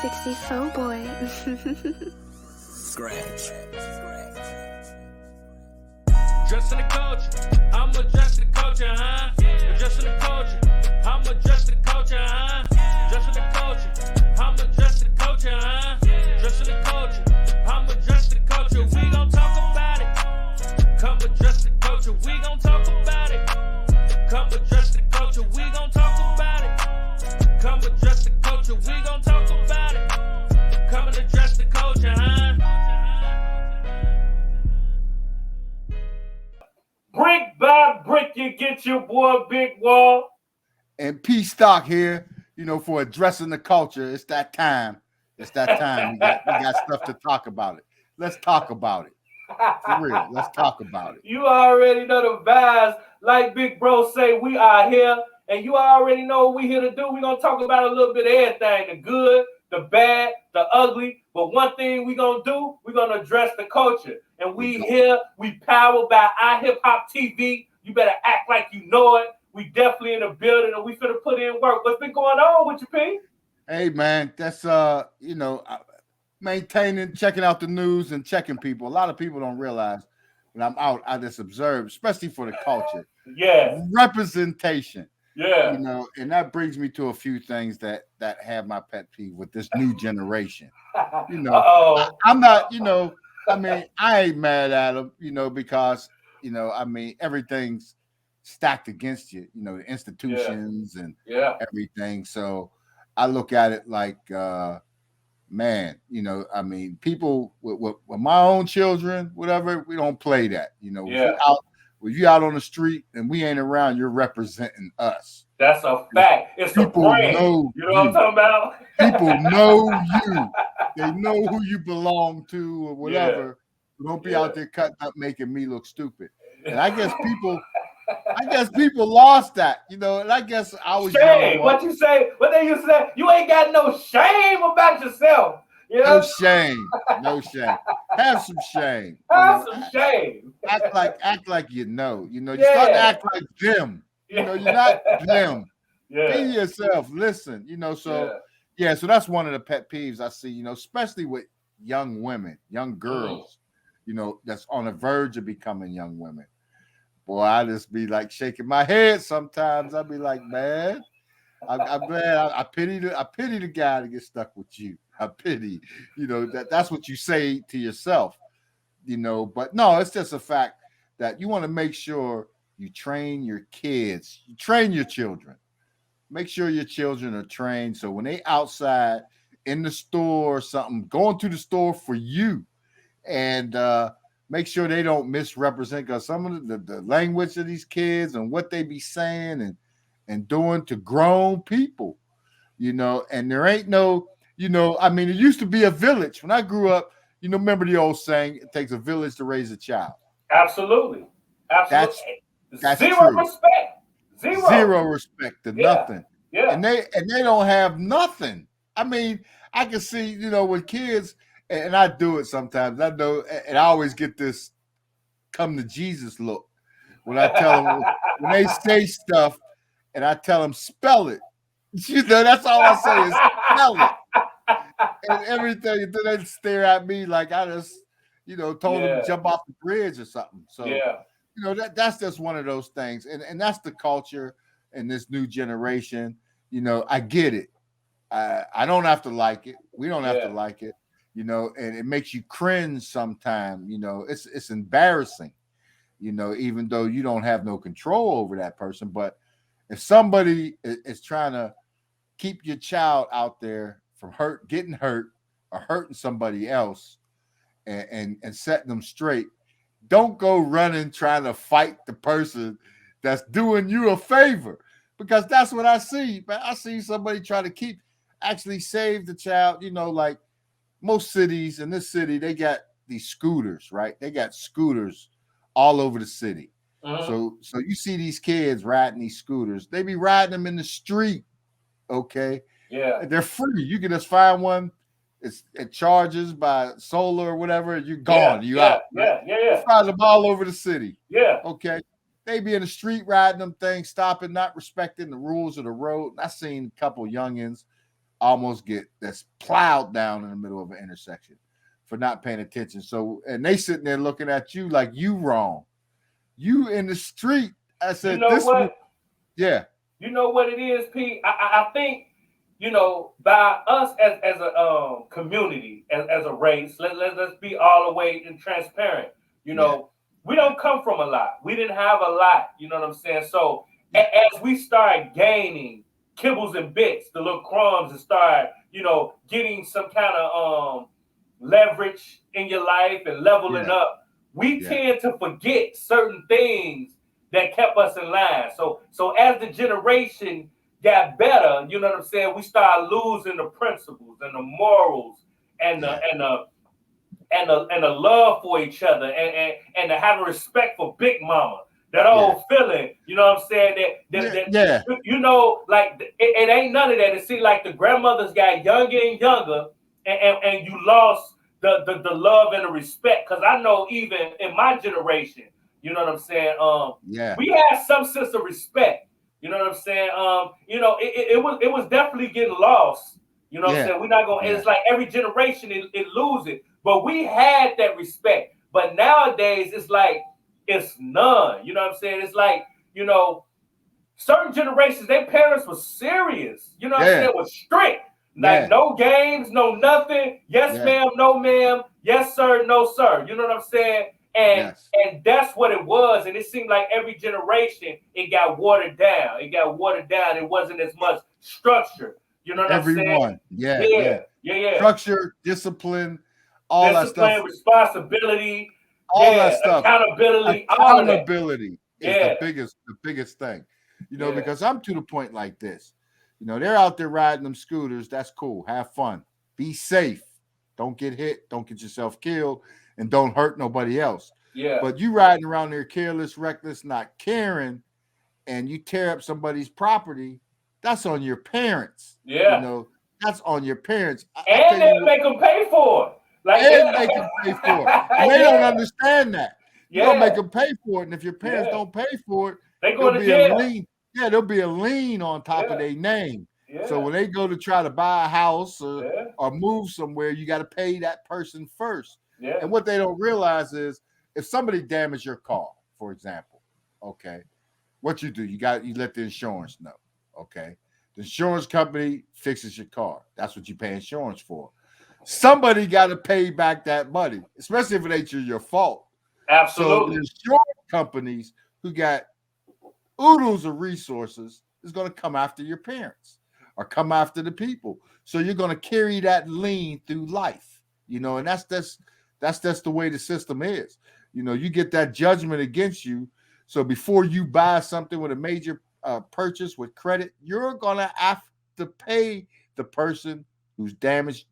64 boy. Scratch. Dressing the culture, I'm adjusting the culture, huh? Adjusting the culture, I'm adjusting the culture, huh? Dressing the culture, I'm adjusting the culture, huh? Dressing the culture, I'm adjusting the culture. We gon' talk about it. Come adjust the culture, we gon' talk about it. Come adjust the culture, we gon' talk about it. Come adjust the culture, we gon' talk about it. Come and adjust the culture, huh? Brick by brick, you get your boy Big Wall. And Pstock here, for addressing the culture. It's that time. It's that time. We got stuff to talk about it. Let's talk about it. For real. Let's talk about it. You already know the vibes. Like Big Bro say, we are here. And you already know what we here to do. We're going to talk about a little bit of everything. The good, the bad, the ugly. But one thing we're going to do, we're going to address the culture. And we here, we powered by iHipHopTV. You better act like you know it. We definitely in the building and we finna put in work. What's been going on with you, P? Hey, man, that's, maintaining, checking out the news and checking people. A lot of people don't realize when I'm out, I just observe, especially for the culture. Yeah. Representation. Yeah. And that brings me to a few things that have my pet peeve with this new generation. I'm not, I ain't mad at them, because, everything's stacked against you, the institutions and everything. So I look at it like, people with my own children, whatever, we don't play that. If you're out on the street and we ain't around, you're representing us. That's a fact. It's people brand. Know you know what I'm talking about? People know you. They know who you belong to or whatever. Yeah. Don't be out there cutting up, making me look stupid. And I guess people lost that, and I guess I was shame. What you say? What they used to say? You ain't got no shame about yourself. No shame. No shame. Have some shame. Have some shame. Act like you know. You start to act like them. You're not them. Yeah. Be yourself. Listen. So that's one of the pet peeves I see. Especially with young women, young girls. That's on the verge of becoming young women. Boy, I just be like shaking my head sometimes. I be like, man, I'm glad. I pity the guy to get stuck with you. I pity, that's what you say to yourself, but no, it's just a fact that you want to make sure you train your kids, you train your children, make sure your children are trained. So when they outside in the store or something, going to the store for you and make sure they don't misrepresent, because some of the language of these kids and what they be saying and doing to grown people, and there ain't no, it used to be a village. When I grew up, remember the old saying, it takes a village to raise a child. Absolutely. That's zero true. Respect. Zero respect to nothing. Yeah. And they don't have nothing. I can see, with kids, and I do it sometimes. I know, and I always get this come to Jesus look when I tell them, when they say stuff, and I tell them, spell it. That's all I say is spell it. And everything, and then they stare at me like I just, told them to jump off the bridge or something. So, that's just one of those things. And that's the culture in this new generation. I get it. I don't have to like it. We don't have to like it, and it makes you cringe sometimes. It's embarrassing, even though you don't have no control over that person. But if somebody is trying to keep your child out there from getting hurt or hurting somebody else and setting them straight, don't go running trying to fight the person that's doing you a favor, because that's what I see. Man, I see somebody try to actually save the child. Like most cities in this city, they got these scooters, right? They got scooters all over the city. So you see these kids riding these scooters. They be riding them in the street. Okay. Yeah. They're free. You can just find one. It charges by solar or whatever. You're gone. You out. Yeah. You find them all over the city. Yeah. Okay. They be in the street riding them things, stopping, not respecting the rules of the road. And I seen a couple youngins almost get that's plowed down in the middle of an intersection for not paying attention. So, and they sitting there looking at you like you wrong. You in the street. I said, you know what? Yeah. You know what it is, Pete? I think, you know, by us as a community, as a race, let's be all the way and transparent. You know, we don't come from a lot. We didn't have a lot. You know what I'm saying? So as we start gaining kibbles and bits, the little crumbs, and start, you know, getting some kind of leverage in your life and leveling up, we tend to forget certain things that kept us in line. So as the generation got better, you know what I'm saying, we started losing the principles and the morals and the love for each other and to have a respect for Big Mama. That old feeling, you know what I'm saying? That you know, like it ain't none of that. It seems like the grandmothers got younger and younger, and you lost the love and the respect. Because I know even in my generation, you know what I'm saying? We had some sense of respect. You know what I'm saying? You know, it was definitely getting lost. You know what I'm saying? We're not gonna. It's like every generation it loses it, but we had that respect. But nowadays it's like it's none. You know what I'm saying? It's like, you know, certain generations, their parents were serious. You know what I'm saying? Was strict. Like no games, no nothing. Yes, ma'am, no ma'am. Yes, sir, no, sir. You know what I'm saying? And that's what it was. And it seemed like every generation, it got watered down. It got watered down. It wasn't as much structure. You know what I'm saying? Yeah. Structure, discipline, all that stuff. Responsibility. All that stuff. Accountability. Accountability is the biggest thing. You know, because I'm to the point like this. You know, they're out there riding them scooters. That's cool. Have fun. Be safe. Don't get hit. Don't get yourself killed. And don't hurt nobody else. But you riding around there careless, reckless, not caring, and you tear up somebody's property, that's on your parents. You know, that's on your parents. And they make them pay for it. Like, make them pay for it. And they don't understand that. You're going to make them pay for it. And if your parents don't pay for it, they go to jail. There'll be a lien on top of their name. So when they go to try to buy a house or move somewhere, you got to pay that person first. And what they don't realize is if somebody damaged your car, for example, what you do, you let the insurance know. The insurance company fixes your car. That's what you pay insurance for. Somebody got to pay back that money, especially if it ain't your fault. Absolutely. So the insurance companies who got oodles of resources is going to come after your parents or come after the people. So you're going to carry that lien through life, you know, and that's the way the system is. You know, you get that judgment against you. So before you buy something with a major purchase with credit, you're going to have to pay the person who's damaged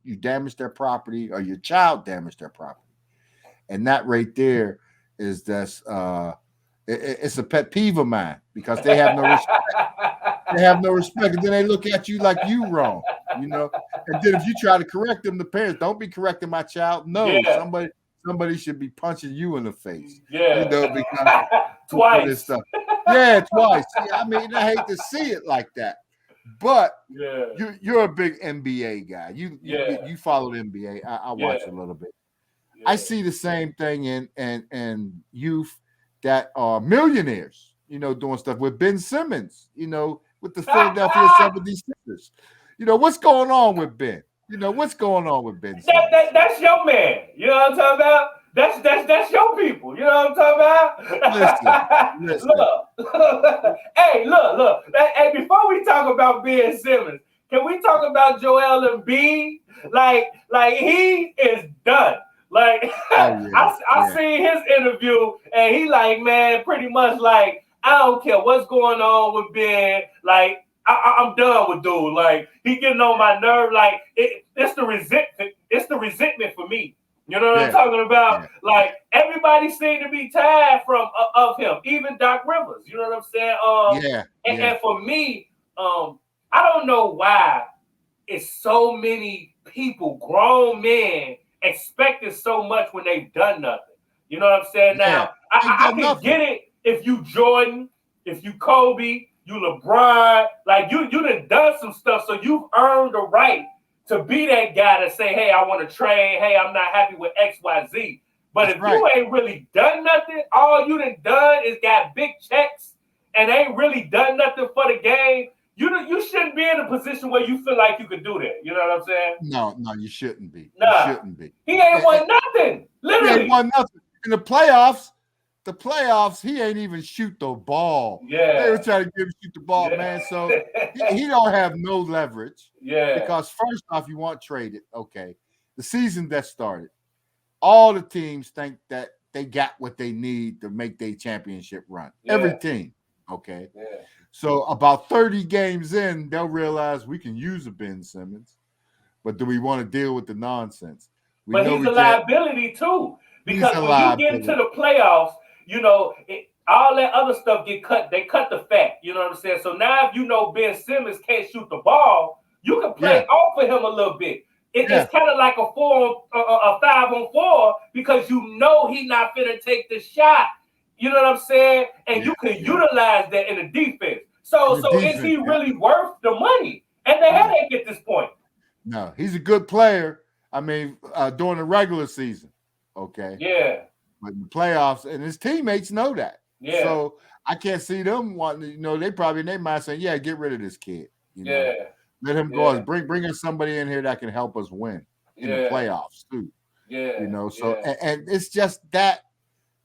their property or your child damaged their property. And that right there is it's a pet peeve of mine because they have no respect. They have no respect. And then they look at you like you wrong, you know. And then if you try to correct them, the parents, don't be correcting my child. No, somebody should be punching you in the face. You know, because twice. This stuff. Twice. I mean, I hate to see it like that. But you're a big NBA guy. You follow the NBA. I watch a little bit. I see the same thing in youth that are millionaires, you know, doing stuff with Ben Simmons, you know, with the Philadelphia 76ers. You know, what's going on with Ben? You know, what's going on with Ben Simmons? That's your man. You know what I'm talking about? That's your people. You know what I'm talking about? Listen. Look. Hey, look. Hey, before we talk about Ben Simmons, can we talk about Joel Embiid? Like he is done. Like I seen his interview and he like, man, pretty much like, I don't care what's going on with Ben. Like I'm done with dude. Like he getting on my nerve. Like it's the resentment. It's the resentment for me. You know what I'm talking about? Like everybody seemed to be tired of him, even Doc Rivers. You know what I'm saying? And for me, I don't know why it's so many people, grown men, expecting so much when they've done nothing. You know what I'm saying? Now I can get it if you Jordan, if you Kobe, you LeBron, like you done some stuff, so you've earned the right to be that guy to say, hey, I want to trade, hey, I'm not happy with XYZ. But That's if right. you ain't really done nothing, all you done is got big checks and ain't really done nothing for the game, you shouldn't be in a position where you feel like you could do that. You know what I'm saying? No, you shouldn't be. Nah. You shouldn't be. He ain't won nothing. Literally. He ain't won nothing. In the playoffs, he ain't even shoot the ball. Yeah. They were trying to get him to shoot the ball, man. So he don't have no leverage. Yeah. Because first off, you want traded. Okay. The season that started, all the teams think that they got what they need to make their championship run. Yeah. Every team. Okay. Yeah. So about 30 games in, they'll realize we can use a Ben Simmons, but do we want to deal with the nonsense? But he's a liability too, because when you get into the playoffs, all that other stuff get cut. They cut the fat. You know what I'm saying? So now if Ben Simmons can't shoot the ball, you can play off of him a little bit. It's kind of like a 5-on-4 because he's not finna take the shot. You know what I'm saying? And you can utilize that in the defense. So is he really worth the money and the headache at this point? No, he's a good player. I mean, during the regular season, okay? Yeah. But in the playoffs, and his teammates know that. Yeah. So I can't see them wanting to, they probably in their mind saying, yeah, get rid of this kid. Let him go. Bring us somebody in here that can help us win in the playoffs too. Yeah. And it's just that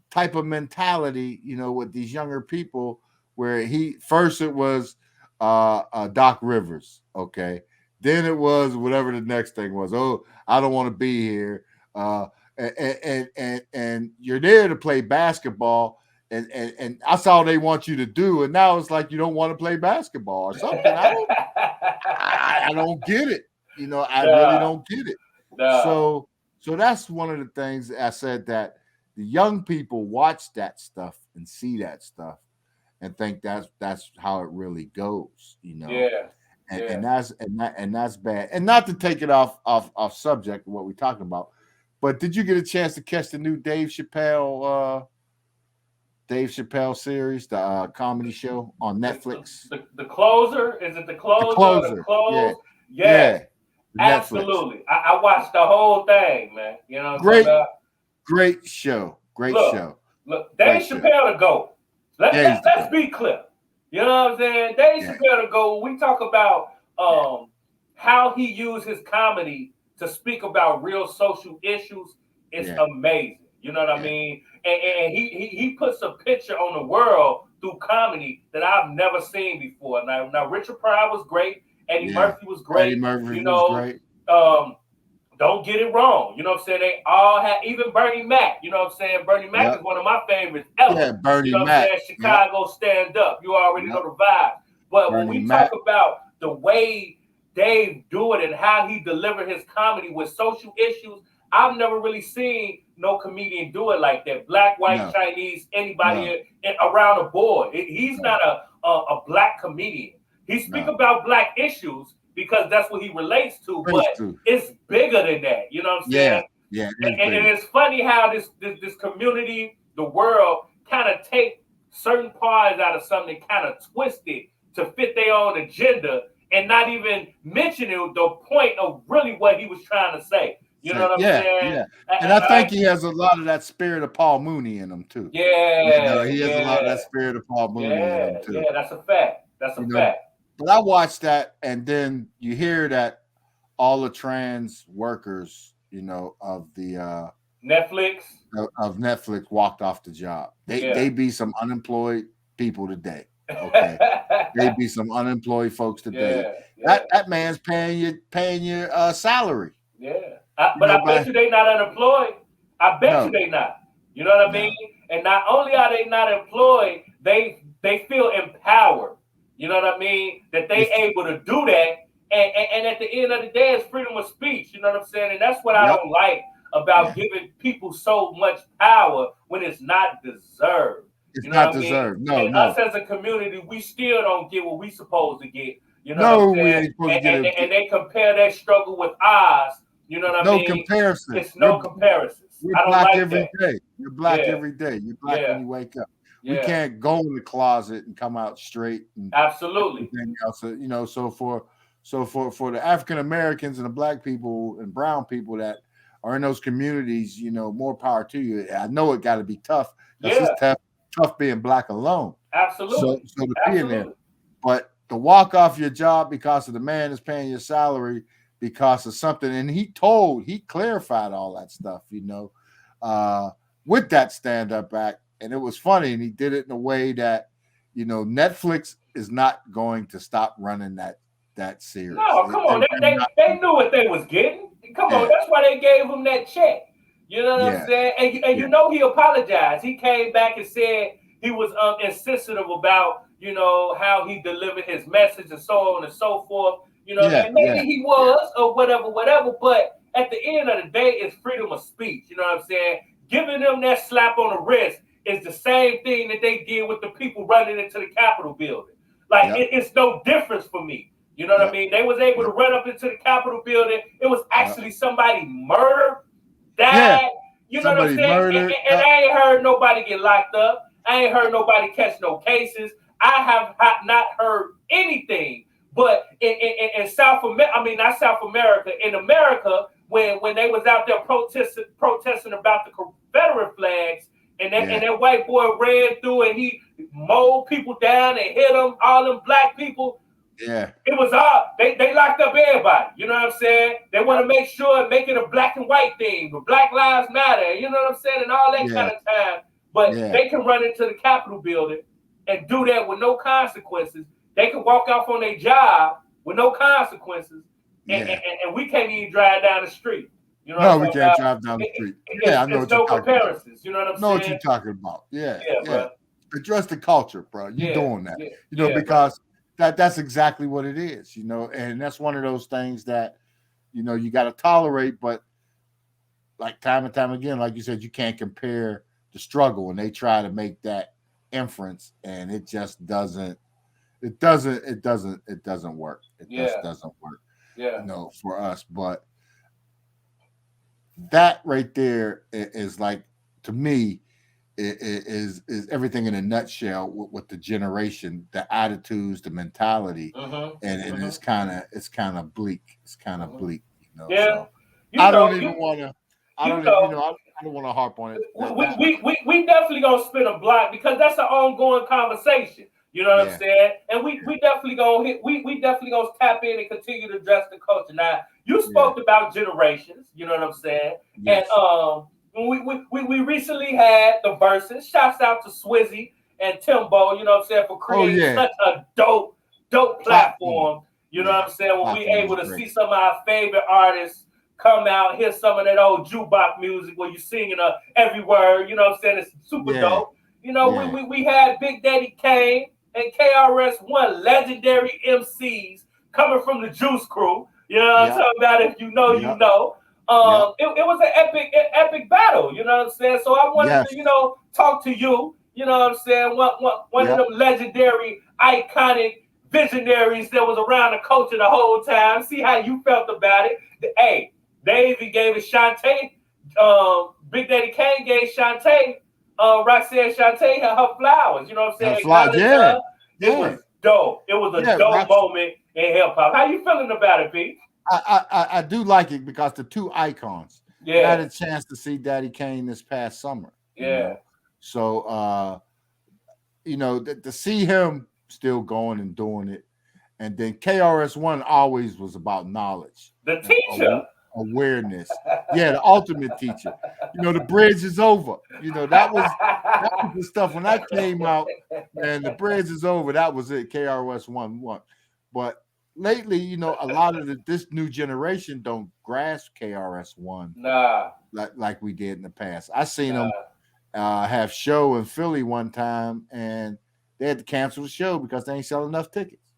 type of mentality, with these younger people, where it was Doc Rivers, okay? Then it was whatever the next thing was. Oh, I don't want to be here. And you're there to play basketball, and that's all they want you to do. And now it's like you don't want to play basketball or something. I don't get it. I really don't get it. So that's one of the things I said, that the young people watch that stuff and see that stuff and think that's how it really goes. And that's bad. And not to take it off subject of what we're talking about, but did you get a chance to catch the new Dave Chappelle series, the comedy show on Netflix? The Closer? Is it the Closer? The Closer. The Close? Yeah. Absolutely. I watched the whole thing, man. Great show. Look, Dave Chappelle to go. Let's be clear. You know what I'm saying? Dave Chappelle to go. We talk about how he used his comedy to speak about real social issues. It's amazing. You know what I mean? And he puts a picture on the world through comedy that I've never seen before. Now Richard Pryor was great. Eddie Murphy was great. Was great. Don't get it wrong. You know what I'm saying? They all had, even Bernie Mac. You know what I'm saying? Bernie Mac is one of my favorites ever. Yeah, Bernie Mac. What I'm saying? Chicago stand up. You already know the vibe. But when we talk about the way Dave do it and how he delivered his comedy with social issues, I've never really seen no comedian do it like that. Black, white, Chinese, anybody around the board. He's not a black comedian. He speaks about black issues because that's what he relates to, but it's bigger than that. You know what I'm saying? Yeah. And it's funny how this community, the world, kind of take certain parts out of something, kind of twist it to fit their own agenda and not even mentioning the point of really what he was trying to say. You know what I'm saying? Yeah. And I think he has a lot of that spirit of Paul Mooney in him too. Yeah. He has a lot of that spirit of Paul Mooney in him too. Yeah, that's a fact. That's a fact. But I watched that, and then you hear that all the trans workers, of the Netflix of Netflix walked off the job. They be some unemployed people today. Okay, they be some unemployed folks today. That man's paying your salary. Yeah, but I bet you they not unemployed. I bet you they not. You know what I mean? And not only are they not employed, they feel empowered. You know what I mean? That they able to do that. And at the end of the day, it's freedom of speech. You know what I'm saying? And that's what I don't like about giving people so much power when it's not deserved. It's not deserved. No. Us as a community, we still don't get what we supposed to get. You know what I'm saying? We ain't supposed to get and they compare that struggle with ours. You know what I mean? No comparison. It's no comparisons. You're black every day. You're black every day. You're black when you wake up. We can't go in the closet and come out straight and Absolutely. everything else. So for the African Americans and the black people and brown people that are in those communities, more power to you. I know it got to be tough because Yeah. it's tough being black alone. Absolutely. So to be in there, but to walk off your job because of the man is paying your salary because of something, and he clarified all that stuff, with that stand-up act, and it was funny, and he did it in a way that, Netflix is not going to stop running that series. No, come on, they knew what they was getting. Come on, that's why they gave him that check. You know what I'm saying? And he apologized. He came back and said he was insensitive about, how he delivered his message and so on and so forth. And maybe he was or whatever. But at the end of the day, it's freedom of speech. You know what I'm saying? Giving them that slap on the wrist is the same thing that they did with the people running into the Capitol building. Like, it's no difference for me. You know what I mean? They was able to run up into the Capitol building. It was actually somebody murdered, died. You know what I'm saying? Murdered, and I ain't heard nobody get locked up. I ain't heard nobody catch no cases. I have not heard anything. But in South America, I mean, not South America, in America, when they was out there protesting about the Confederate flags, and that white boy ran through and he mowed people down and hit them, all them black people. Yeah. It was all, they locked up everybody. You know what I'm saying? They want to make sure, make it a black and white thing, but Black Lives Matter, you know what I'm saying? And all that kind of time. But they can run into the Capitol building and do that with no consequences. They can walk off on their job with no consequences. And we can't even drive down the street. You know we can't drive down the street. I know what you're talking about. You know what I'm saying? Know what you're talking about. Yeah. Bro. Address the culture, bro. You're doing that. Because that's exactly what it is, and that's one of those things that, you got to tolerate, but like time and time again, like you said, you can't compare the struggle, and they try to make that inference, and it just doesn't work. It just doesn't work. For us. But that right there is like, to me, is everything in a nutshell with the generation, the attitudes, the mentality, and it's kind of bleak. It's kind of bleak, So I don't want to harp on it. We definitely gonna spin a block because that's an ongoing conversation. You know what I'm saying? And we definitely gonna we definitely gonna tap in and continue to address the culture. Now, you spoke about generations. You know what I'm saying? Yes. And we recently had the verses. Shouts out to Swizzy and Timbo, you know what I'm saying, for creating such a dope platform. You know what I'm saying? When we able to see some of our favorite artists come out, hear some of that old jukebox music where you singing every word, you know what I'm saying? It's super dope. We had Big Daddy Kane and KRS-One, legendary MCs coming from the Juice Crew. You know what I'm talking about? If you know, you know. It was an epic battle, you know what I'm saying? So I wanted to, talk to you, you know what I'm saying? One of them legendary, iconic visionaries that was around the culture the whole time. See how you felt about it. Hey, they even gave it Shantae. Big Daddy Kane gave Shantae, Roxanne Shantae her flowers, you know what I'm saying? It was dope. It was a dope moment in hip hop. How you feeling about it, Pete? I do like it because the two icons. I had a chance to see Daddy Kane this past summer. So to see him still going and doing it, and then KRS-One always was about knowledge. The teacher. Awareness. The ultimate teacher. The bridge is over. That was the stuff when that came out, and the bridge is over. That was it. KRS-One won. But lately, a lot of this new generation don't grasp KRS-One like we did in the past. I seen them have show in Philly one time, and they had to cancel the show because they ain't selling enough tickets.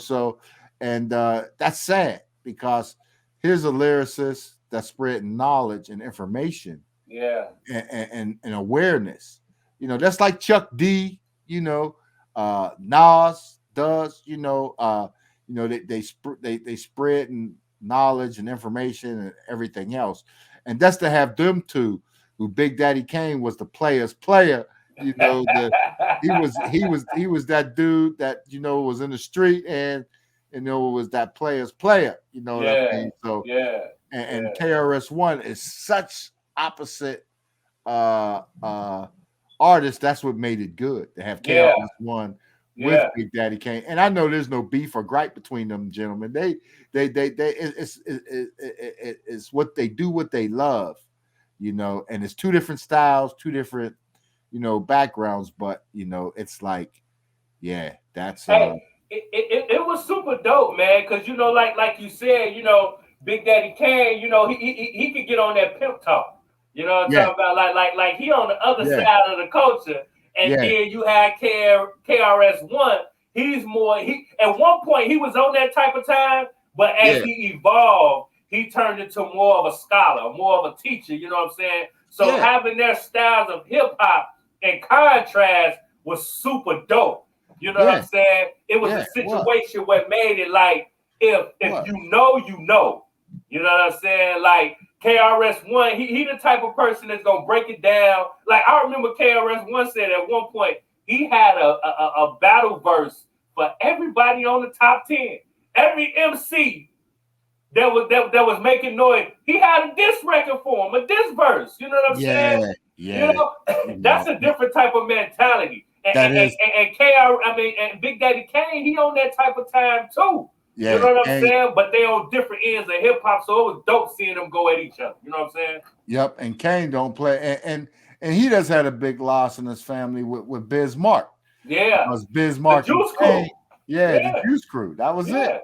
So and that's sad because here's a lyricist that's spreading knowledge and information, and awareness. That's like Chuck D. Nas does. They spread knowledge and information and everything else, and that's to have them two. Who Big Daddy Kane was the player's player, You know, he was that dude that was in the street and was that player's player. You know what I mean? So and KRS-One is such opposite artists. That's what made it good to have KRS-One with Big Daddy Kane. And I know there's no beef or gripe between them gentlemen. It's what they do, what they love, and it's two different styles, two different backgrounds, but it's like, that's it was super dope, man, because like you said, Big Daddy Kane, he could get on that pimp talk. You know what I'm talking about? Like he on the other side of the culture. And then you had KRS-One. He's more, at one point he was on that type of time, but as he evolved, he turned into more of a scholar, more of a teacher, you know what I'm saying? So having their styles of hip hop in contrast was super dope. You know what I'm saying? It was a situation where made it like, if you know, you know. You know what I'm saying? Like KRS-One, he the type of person that's gonna break it down. Like I remember KRS-One said at one point he had a battle verse for everybody on the top 10. Every MC that was making noise, he had a diss record for him, a diss verse. You know what I'm saying? Yeah. That's a different type of mentality. And Big Daddy Kane, he on that type of time too. Yeah, you know what I'm saying? But they on different ends of hip hop, so it was dope seeing them go at each other. You know what I'm saying? Yep. And Kane don't play, and he does had a big loss in his family with Biz Mark. Yeah, because Biz Mark, the Juice Crew. The Juice Crew. That was it.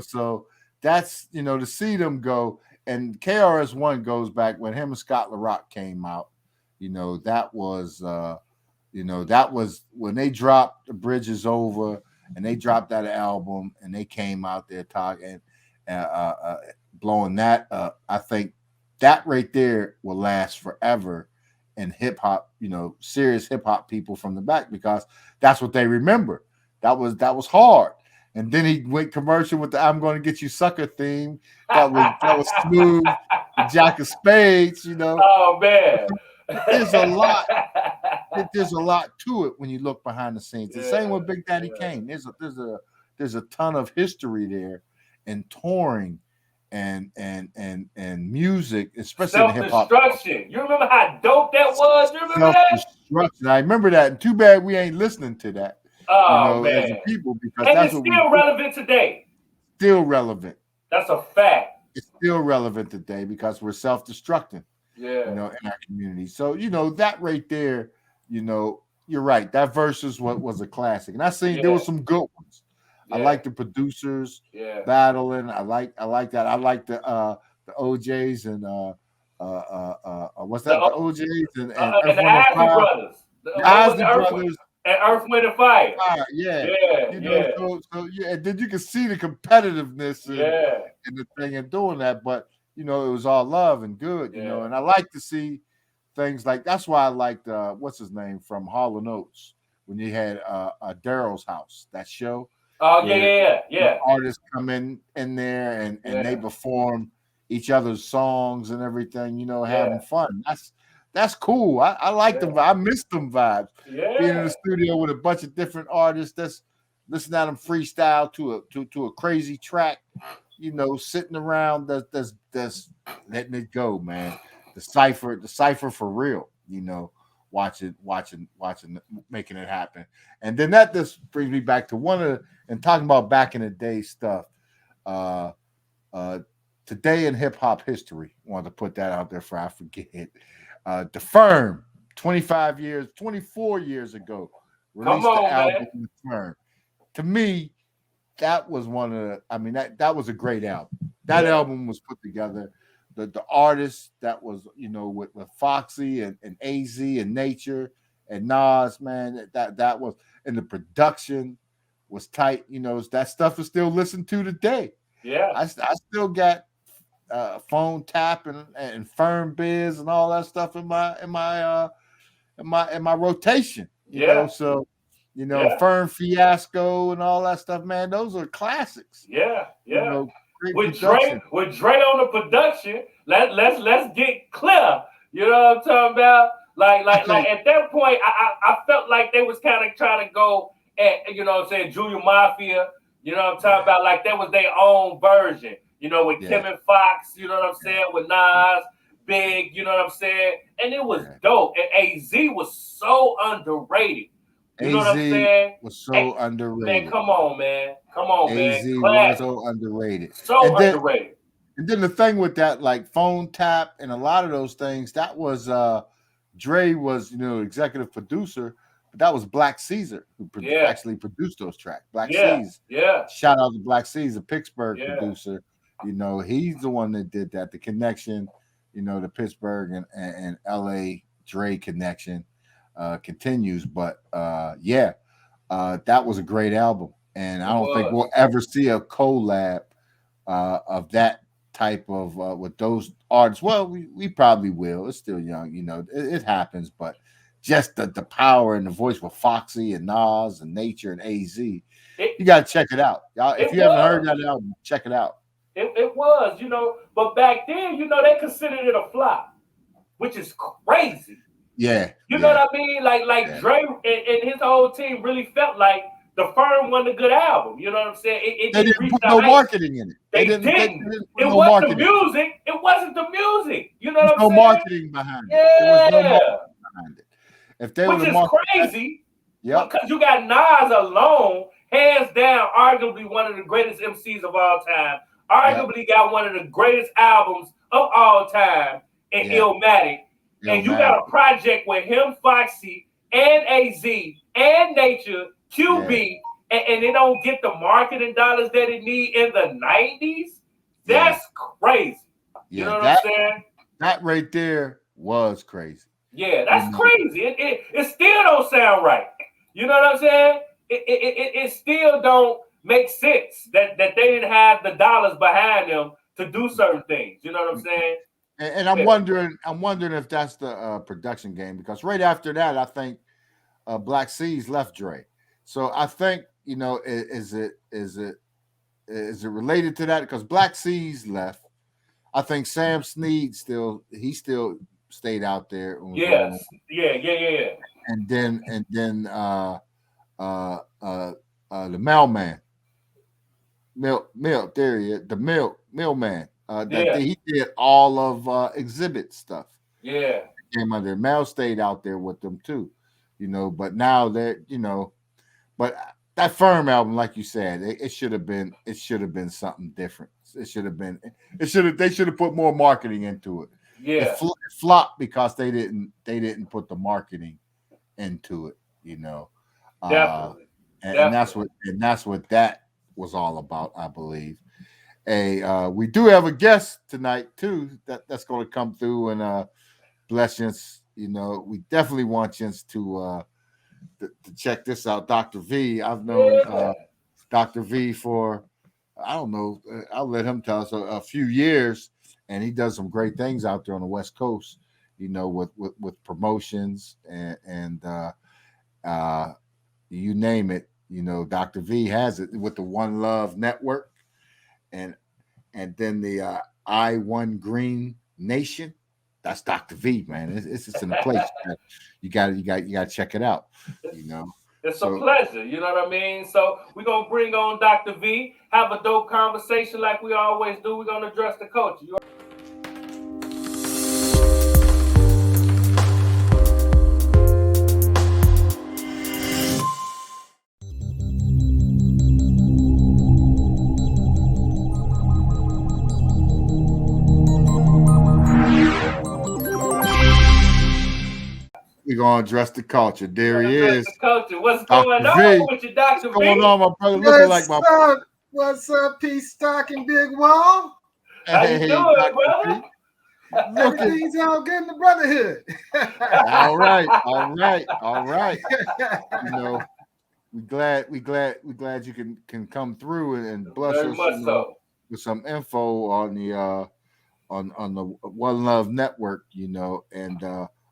So that's to see them go, and KRS-One goes back when him and Scott LaRock came out. That was when they dropped The Bridge Is Over. And they dropped that album, and they came out there talking, blowing that up. I think that right there will last forever in hip hop. Serious hip hop people from the back, because that's what they remember. That was hard. And then he went commercial with the "I'm Going to Get You Sucker" theme. That was smooth. The Jack of Spades. Oh man. There's a lot. There's a lot to it when you look behind the scenes. The same with Big Daddy Kane. There's a ton of history there, and touring, and music, especially in hip hop. Self-destruction. You remember how dope that was? You remember that? I remember that. And too bad we ain't listening to that. Oh man, as a people, because and that's it's still relevant today. Still relevant. That's a fact. It's still relevant today because we're self-destructing. In our community. So, that right there, you're right. That versus what was a classic. And I seen there was some good ones. I like the producers battling. I like that. I like the OJs and what's that? The OJs and the Isley Brothers. The Isley Brothers. And Earth, Wind, and Fire. And then you can see the competitiveness in the thing and doing that, but it was all love and good, and I like to see things like, that's why I liked what's his name from Hall & Oates, when you had Daryl's House, that show. Oh yeah. Artists come in there and they perform each other's songs and everything, having fun. That's cool. I like them. I miss them vibes. Being in the studio with a bunch of different artists, that's listening to them freestyle to a crazy track. Sitting around, that's letting it go, man. The cipher for real. Watching, making it happen. And then that just brings me back to and talking about back in the day stuff. Today in hip hop history, I wanted to put that out there before I forget. The Firm, 24 years ago, released the album The Firm. To me, that was that was a great album. That album was put together. The artists that was, with Foxy and AZ and Nature and Nas, man, that was, and the production was tight. That stuff is still listened to today. Yeah. I still got Phone Tap and Firm Biz and all that stuff in my rotation. You know, so Firm Fiasco and all that stuff, man. Those are classics. Yeah. With Dre on the production, let's get clear. You know what I'm talking about? Like at that point, I felt like they was kind of trying to go at, you know what I'm saying, Junior Mafia, you know what I'm talking about? Like that was their own version, you know, with Kim and Fox, you know what I'm saying, with Nas, Big, you know what I'm saying? And it was dope. And AZ was so underrated. You know what I'm saying? Was so underrated. Man, come on, man. Come on, AZ man. was so underrated. So underrated. And then the thing with that, like Phone Tap and a lot of those things, that was Dre was, you know, executive producer, but that was Black Caesar who actually produced those tracks. Black Caesar. Yeah. Shout out to Black Caesar, Pittsburgh producer. You know, he's the one that did that. The connection, you know, the Pittsburgh and LA Dre connection continues. But that was a great album. And I don't think we'll ever see a collab of that type of with those artists. Well, we probably will. It's still young, you know, it happens, but just the power and the voice with Foxy and Nas and Nature and AZ, you got to check it out. Y'all, if you haven't heard that album, check it out. It was, you know, but back then, you know, they considered it a flop, which is crazy. Yeah. You know what I mean? Like Dre and his whole team really felt like The Firm wasn't a good album. You know what I'm saying? They didn't put no marketing in it. They didn't. It wasn't the music. It wasn't the music. You know what I'm saying? No marketing behind it. Yeah. There was no marketing behind it. If they Which is crazy. Yeah. Because you got Nas alone, hands down, arguably one of the greatest MCs of all time. Arguably got one of the greatest albums of all time in Illmatic. And you got a project with him, Foxy, and AZ, and Nature, QB, and they don't get the marketing dollars that it need in the 90s? That's crazy. You know what I'm saying? That right there was crazy. Yeah, that's crazy. It still don't sound right. You know what I'm saying? It still don't make sense that they didn't have the dollars behind them to do certain things. You know what I'm saying? And I'm wondering if that's the production game, because right after that, I think Black Seas left Dre. So I think, you know, is it related to that? Because Black Seas left. I think Sam Snead still stayed out there. Yes. Yeah. And then the mailman. Milk, there he is, the mailman. He did all of Exhibit stuff. Yeah. Came under Mel stayed out there with them too, you know. But now that, you know, but that Firm album, like you said, it should have been something different. They should have put more marketing into it. Yeah. It flopped because they didn't put the marketing into it, you know. Definitely. And that's what that was all about, I believe. We do have a guest tonight too that's going to come through and bless you. You know, we definitely want you to check this out, Dr. V. I've known Dr. V for, I don't know, I'll let him tell us, a few years, and he does some great things out there on the West Coast, you know, with promotions and you name it. You know, Dr. V has it with the One Love Network and then the iONE Green Nation. That's Dr. V, man. It's just in a place. You got to check it out. You know, it's a pleasure. You know what I mean. So we're gonna bring on Dr. V, have a dope conversation like we always do. We're gonna address the culture. We're gonna address the culture. There he is. The culture. What's going on with you, Dr. V? What's going on, my brother? Looking like my. What's up, Pstock and Big Wall? How you doing, brother? Everything's all good in the brotherhood. All right. You know, we glad you can come through and bless us with some info on the One Love Network. You know, and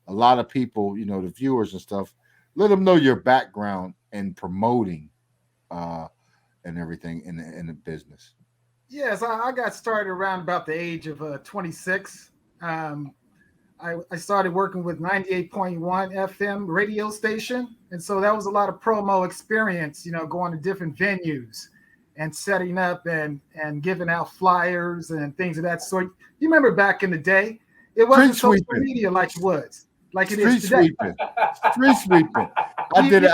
a lot of people, you know, the viewers and stuff, let them know your background in promoting and everything in the business. Yes, I got started around about the age of 26. I started working with 98.1 FM radio station. And so that was a lot of promo experience, going to different venues and setting up and giving out flyers and things of that sort. You remember back in the day, it wasn't social media like it was, like it is today. Street sweeping. I did it.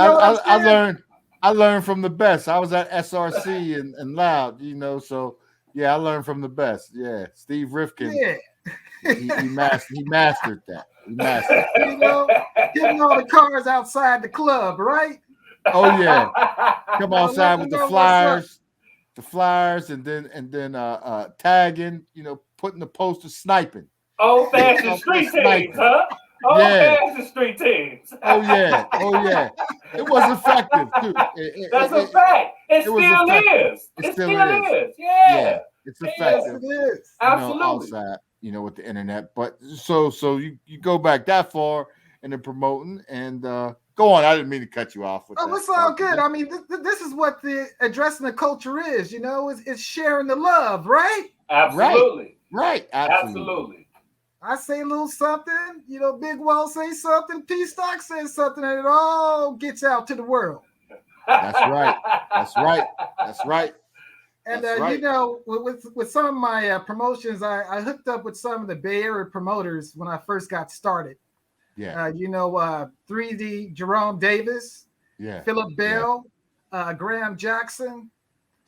I learned from the best. I was at SRC and Loud, so yeah, I learned from the best. Yeah, Steve Rifkin. Yeah. He mastered that. He mastered it. Getting all the cars outside the club, right? Oh yeah. Come outside with the flyers, and then tagging, putting the poster, sniping. Old-fashioned street teams, huh? Old-fashioned street teams. Oh yeah. It was effective too. That's a fact. It still is. It still is. Yeah. It's effective. Yes, it is. Absolutely. Outside, with the internet. But so you go back that far and then promoting and go on. I didn't mean to cut you off with that. It's all good. I mean, this is what the addressing the culture is, it's sharing the love, right? Absolutely. Right. Absolutely. I say a little something, Big Wall say something, Pstock says something, and it all gets out to the world. That's right. And with some of my promotions, I hooked up with some of the Bay Area promoters when I first got started. Yeah. 3D Jerome Davis, Philip Bell, Graham Jackson.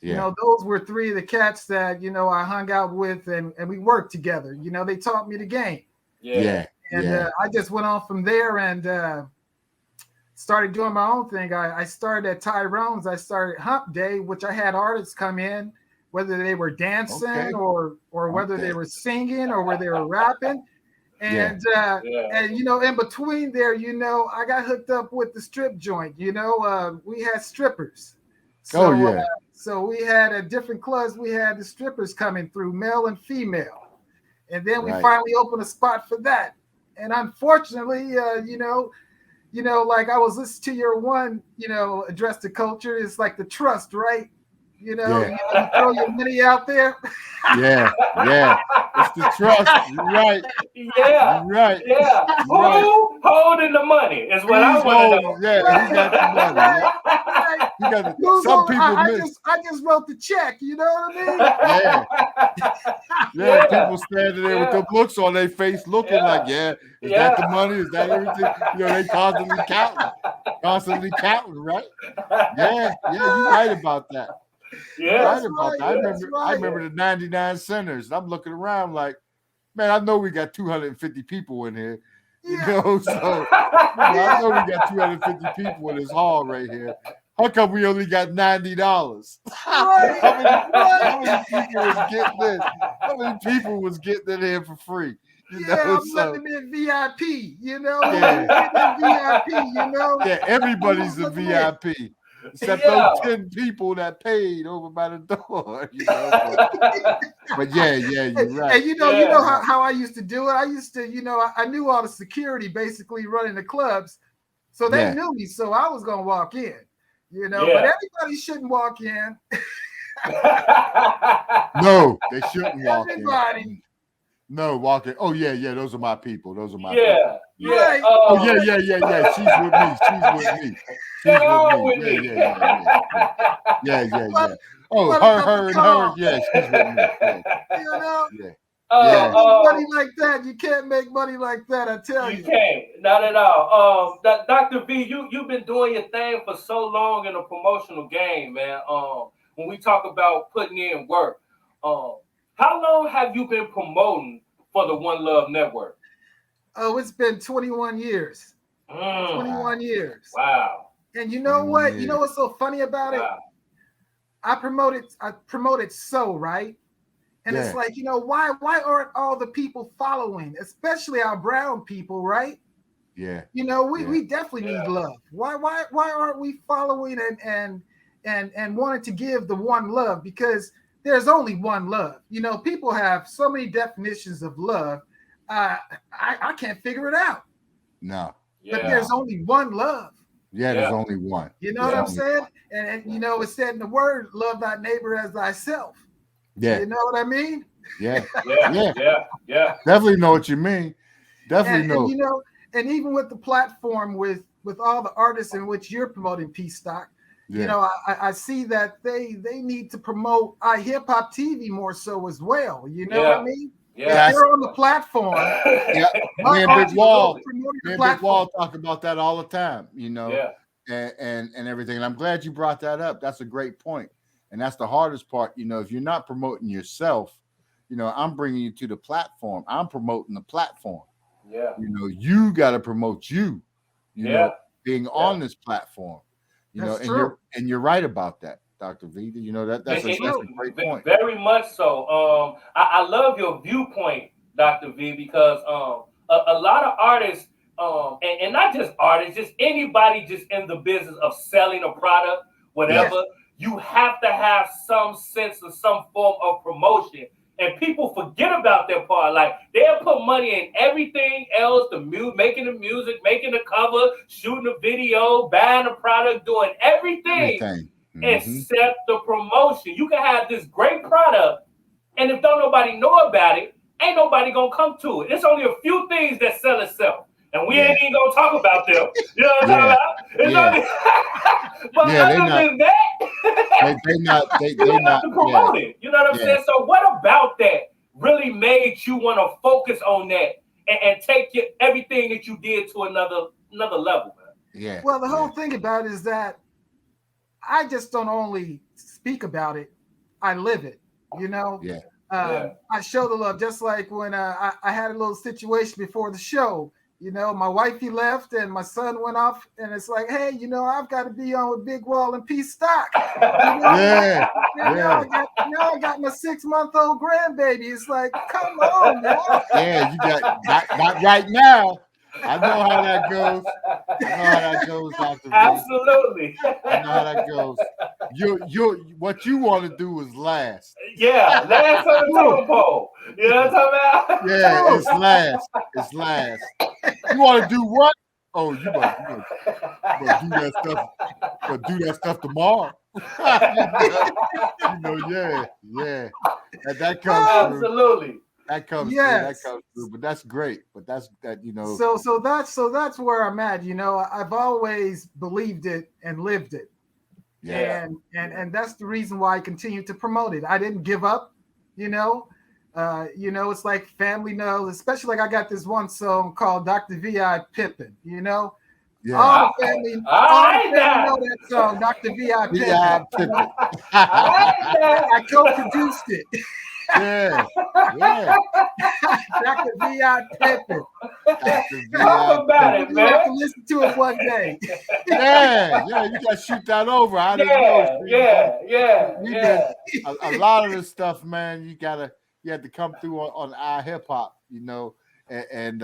Yeah. Those were three of the cats that I hung out with and we worked together. They taught me the game. Yeah. And I just went on from there and started doing my own thing. I started at Tyrone's. I started Hump Day, which I had artists come in, whether they were dancing or whether they were singing or whether they were rapping. And in between there, I got hooked up with the strip joint. We had strippers. So, so we had at different clubs, we had the strippers coming through, male and female. And then we finally opened a spot for that. And unfortunately, like I was listening to your one, address to culture. It's like the trust, right? You throw your money out there. Yeah. It's the trust. You're right. Yeah. You're right. Yeah. Who holding the money is what I want to know. Yeah, he got the money. You got some people. I just wrote the check. You know what I mean? Yeah. People standing there with the looks on their face, looking like, is that the money? Is that everything? They constantly counting, right? Yeah. You're right about that. Yeah, I remember the 99 centers. I'm looking around like, man, I know we got 250 people in here. So I know we got 250 people in this hall right here. How come we only got $90? How many people was getting this? How many people was getting in here for free? I'm letting them in VIP, Yeah, everybody's a VIP. Except those 10 people that paid over by the door, But you're right. And you know how I used to do it. I used to, I knew all the security basically running the clubs, so they knew me. So I was gonna walk in, But everybody shouldn't walk in. No, they shouldn't walk in. No, walk in. Oh yeah, those are my people. Those are my people. Right. Oh yeah. She's with me. Yeah. Oh, her and her. Yeah, she's with me. Money like that, you can't make money like that. I tell you. You can't, not at all. Dr. V, you've been doing your thing for so long in the promotional game, man. When we talk about putting in work, how long have you been promoting for the One Love Network? Oh, it's been 21 years. 21 years. Wow. And you know what? Years. You know what's so funny about it? I promoted so, right? And it's like, why aren't all the people following, especially our brown people, right? Yeah. We definitely need love. Why aren't we following and wanting to give the one love? Because there's only one love. People have so many definitions of love. I can't figure it out. No. But there's only one love. Yeah, there's only one. You know what I'm saying? And it's said in the word, love thy neighbor as thyself. Yeah. You know what I mean? Yeah. Yeah. Definitely know what you mean. Definitely And you know, and even with the platform with all the artists in which you're promoting Pstock, you know, I see that they need to promote iHipHopTV more so as well. You know what I mean? Yeah. If they're on the platform. Yeah. Me and Big Wall talk about that all the time, you know, and everything. And I'm glad you brought that up. That's a great point. And that's the hardest part. You know, if you're not promoting yourself, you know, I'm bringing you to the platform. I'm promoting the platform. Yeah. You know, you got to promote you know, being on this platform, you know, and you're right about that, Dr. V. You know, that's a great point. Very much so. I love your viewpoint, Dr. V, because a lot of artists, and not just artists, just anybody just in the business of selling a product, whatever, you have to have some sense of some form of promotion. And people forget about that part. Like, they'll put money in everything else, making the music, making the cover, shooting the video, buying the product, doing everything. Except the promotion. You can have this great product, and if don't nobody know about it, ain't nobody gonna come to it. There's only a few things that sell itself, and we ain't even gonna talk about them. You know what I'm talking about? But other than that, they not to promote it. You know what I'm saying? So what about that really made you want to focus on that and take everything that you did to another level, man? Yeah. Well, the whole thing about it is that I just don't only speak about it, I live it, you know? I show the love, just like when I had a little situation before the show, you know, my wifey left and my son went off, and it's like, hey, you know, I've got to be on with Big Wall and Pstock. You know? I got my 6-month-old grandbaby. It's like, come on, man. Yeah, you got not right now. I know how that goes. Dr. V. Absolutely. I know how that goes. What you want to do is last. Yeah, last on the totem pole. You know what I'm talking about? Yeah, it's last. It's last. You want to do what? Oh, you better do that stuff. Do that stuff tomorrow. You know, yeah. That comes absolutely. Through. That comes through, but that's great. But that's you know. So that's where I'm at. You know, I've always believed it and lived it. Yeah. And that's the reason why I continue to promote it. I didn't give up, you know. You know, it's like family knows, especially like I got this one song called Dr. V.I. Pippin, you know. Yeah. All the family know that song, Dr. V.I. Pippin. I co-produced it. Yeah. Dr. V.I. Pippin. Talk about it, man. You have to listen to it one day. Yeah, you got to shoot that over. I didn't know. A lot of this stuff, man, you had to come through on iHipHop, you know, and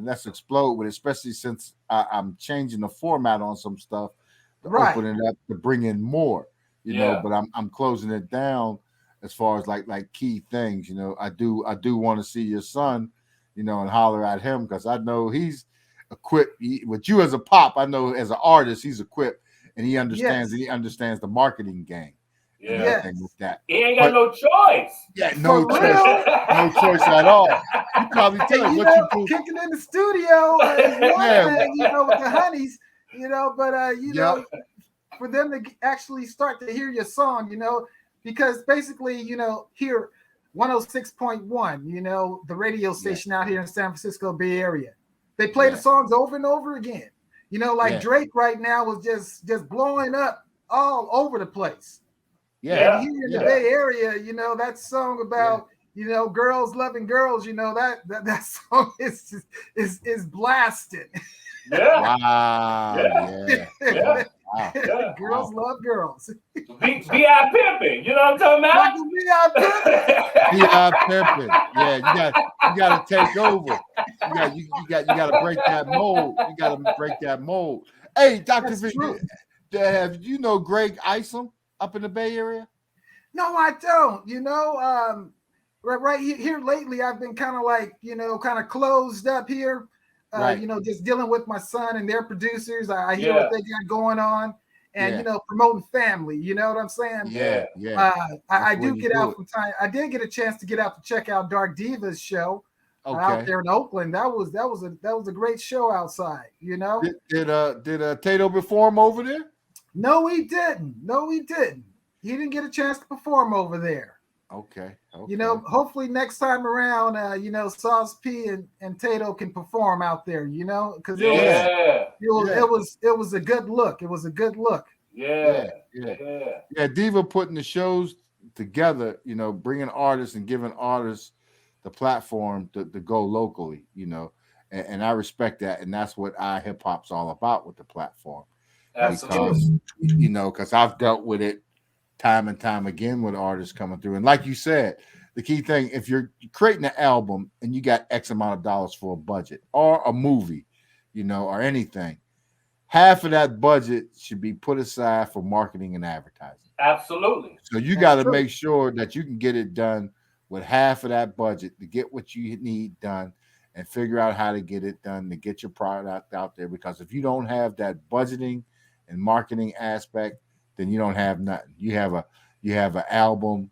let's explode with it, especially since I'm changing the format on some stuff to open it up to bring in more, you know, but I'm closing it down as far as like key things, you know. I do want to see your son, you know, and holler at him, because I know he's equipped with you as a pop. I know as an artist he's equipped, and he understands the marketing game. With that. He ain't got no choice. Yeah, no choice at all. You probably tell what you do. Kicking in the studio, you know, with the honeys, you know, but you know, for them to actually start to hear your song, you know, because basically, you know, here 106.1, you know, the radio station out here in San Francisco Bay Area, they play the songs over and over again. You know, like Drake right now was just blowing up all over the place. And here in the Bay Area, you know, that song about you know, girls loving girls, you know, that song is blasted. Girls love girls. V.I. pimping, you know what I'm talking about? V.I. pimping. Yeah, you got to take over. You got to break that mold. You got to break that mold. Hey, Dr. V, have you know Greg Isom up in the Bay Area? No, I don't. You know, right here lately, I've been kind of like, you know, kind of closed up here. You know, just dealing with my son and their producers. I hear what they got going on, and you know, promoting family. You know what I'm saying? I do get out from time. I did get a chance to get out to check out Dark Diva's show. out there in Oakland. That was a great show outside. You know. Did Tato perform over there? No, he didn't. He didn't get a chance to perform over there. Okay. You know, hopefully next time around, you know, Sauce P and Tato can perform out there. You know, because it was a good look. It was a good look. Yeah. Diva putting the shows together. You know, bringing artists and giving artists the platform to go locally. You know, and I respect that, and that's what iHipHop's all about with the platform. Absolutely. Because I've dealt with it time and time again with artists coming through. And like you said, the key thing, if you're creating an album and you got X amount of dollars for a budget or a movie, you know, or anything, half of that budget should be put aside for marketing and advertising. Absolutely. So you got to make sure that you can get it done with half of that budget to get what you need done and figure out how to get it done to get your product out there. Because if you don't have that budgeting and marketing aspect, then you don't have nothing. You have an album,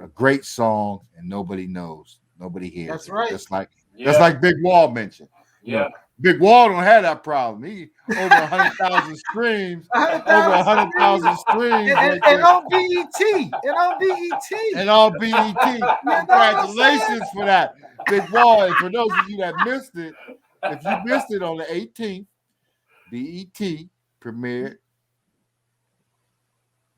a great song, and nobody knows. Nobody hears. That's right. That's like Big Wall mentioned. Yeah. You know, Big Wall don't have that problem. He over 100,000 streams. Over 100,000 streams. And on BET. And on BET. Congratulations for that. Big Wall. And for those of you that missed it, if you missed it on the 18th, BET premiered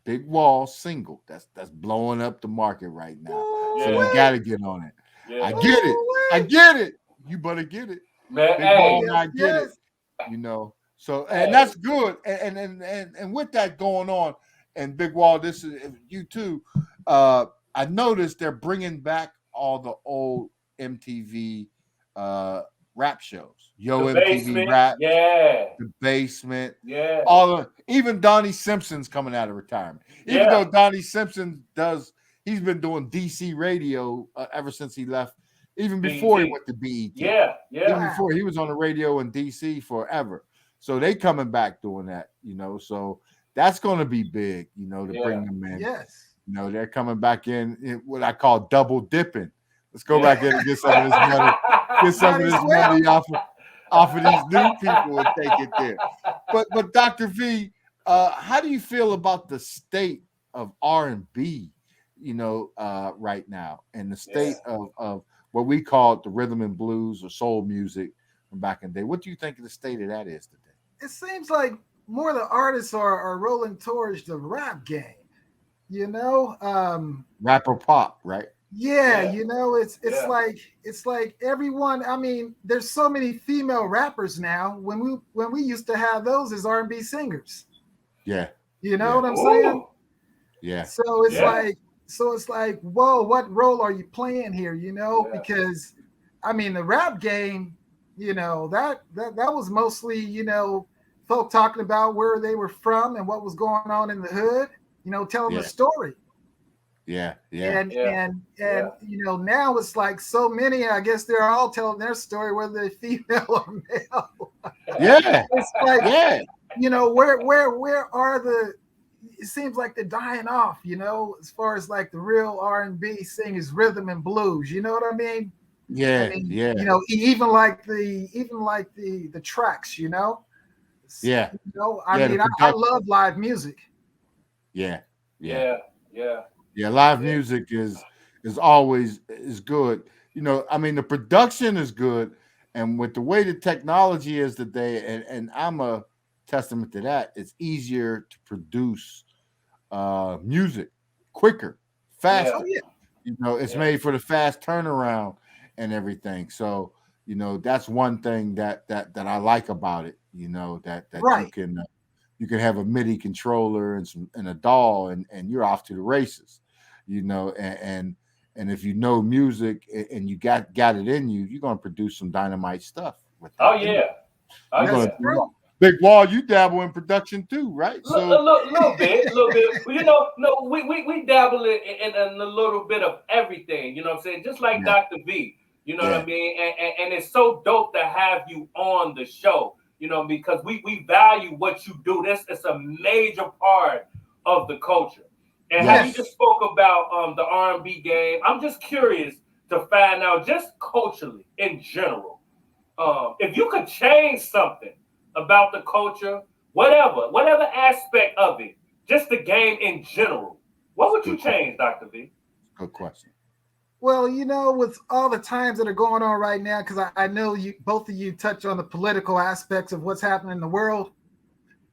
Big Wall single. That's blowing up the market right now. So you got to get on it. Yeah. I get it. You better get it. Man, Big Wall, I get it. You know. So and that's good. And with that going on, and Big Wall, this is you too. I noticed they're bringing back all the old MTV rap shows. Yo the MTV basement, Rap, The Basement, even Donnie Simpson's coming out of retirement. Even though Donnie Simpson he's been doing DC radio ever since he left, even before he went to BET. Even before he was on the radio in DC forever. So they coming back doing that, you know. So that's going to be big, you know, to bring them in. Yes. You know, they're coming back in what I call double dipping. Let's go back in and get some of this money. Get some of this money off of these new people and take it there. But Dr. V, how do you feel about the state of R&B, you know, right now, and the state of what we call the rhythm and blues or soul music from back in the day? What do you think of the state of that is today? It seems like more of the artists are rolling towards the rap game, you know. Rap or pop, right? Yeah, you know, it's like everyone. I mean, there's so many female rappers now. When we used to have those as R&B singers. Yeah. You know what I'm saying? Yeah. So it's like, whoa, what role are you playing here? You know, because I mean, the rap game, you know, that was mostly, you know, folk talking about where they were from and what was going on in the hood, you know, telling the story. And you know, now it's like so many, I guess they're all telling their story, whether they're female or male. It's like, you know, where are it seems like they're dying off, you know, as far as like the real R&B singers, rhythm and blues, you know what I mean? You know, even like the tracks, you know? You know, I mean, I love live music. Live music is always good. You know, I mean, the production is good, and with the way the technology is today, and I'm a testament to that, it's easier to produce music quicker, faster. You know, it's made for the fast turnaround and everything. So, you know, that's one thing that I like about it. You know, that you can have a MIDI controller and a DAW, and you're off to the races. You know, and if you know music and you got it in you, you're gonna produce some dynamite stuff with that. Big Wall, you dabble in production too, right? A little bit. Well, you know, no, we dabble in a little bit of everything. You know what I'm saying? Just like Dr. V. You know what I mean? And it's so dope to have you on the show. You know, because we value what you do. It's a major part of the culture. And how you just spoke about the R&B game, I'm just curious to find out just culturally in general, if you could change something about the culture, whatever aspect of it, just the game in general, what would you change, Dr. V? Good question. Well, with all the times that are going on right now, because I know you both of you touch on the political aspects of what's happening in the world,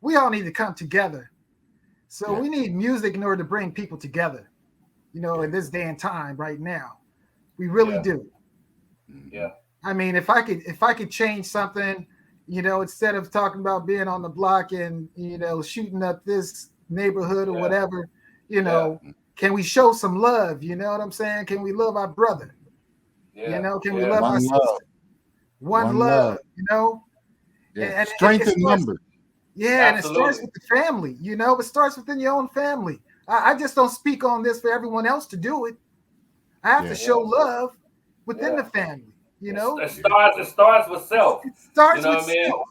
we all need to come together. So we need music in order to bring people together, in this day and time right now. We really do. Yeah. I mean, if I could change something, instead of talking about being on the block and, shooting up this neighborhood or whatever, can we show some love? You know what I'm saying? Can we love our brother? Can we love our sister? One love, And strength in numbers. Yeah, and it starts with the family, it starts within your own family. I just don't speak on this for everyone else to do it. I have to show love within the family, It starts with self. It starts with self.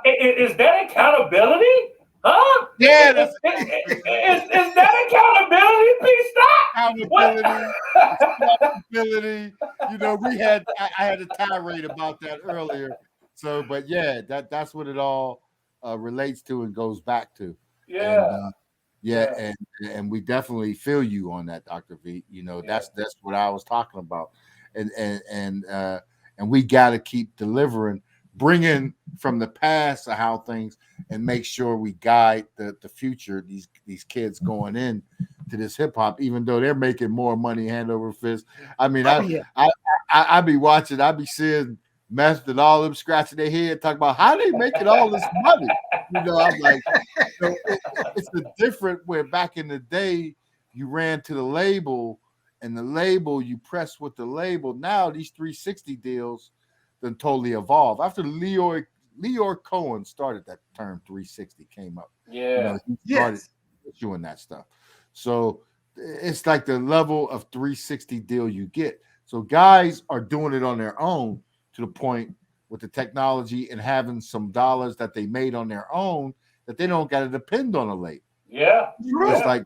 Is that accountability? Huh? Yeah, is that accountability, Accountability. Accountability. I had a tirade about that earlier. So, but yeah, that's what it all relates to and goes back to. And we definitely feel you on that, Dr. V. That's what I was talking about, and we got to keep delivering, bringing from the past of how things, and make sure we guide the future. These kids going in to this hip hop, even though they're making more money hand over fist. I mean, I be watching, I be seeing Meth and all them scratching their head, talking about how they making all this money. I'm like, it's a different where back in the day you ran to the label, and the label you press with the label. Now these 360 deals then totally evolved. After Leor Cohen started that term 360 came up. Yeah. He started doing that stuff. So it's like the level of 360 deal you get. So guys are doing it on their own, to the point with the technology and having some dollars that they made on their own that they don't got to depend on a label. Yeah. It's like,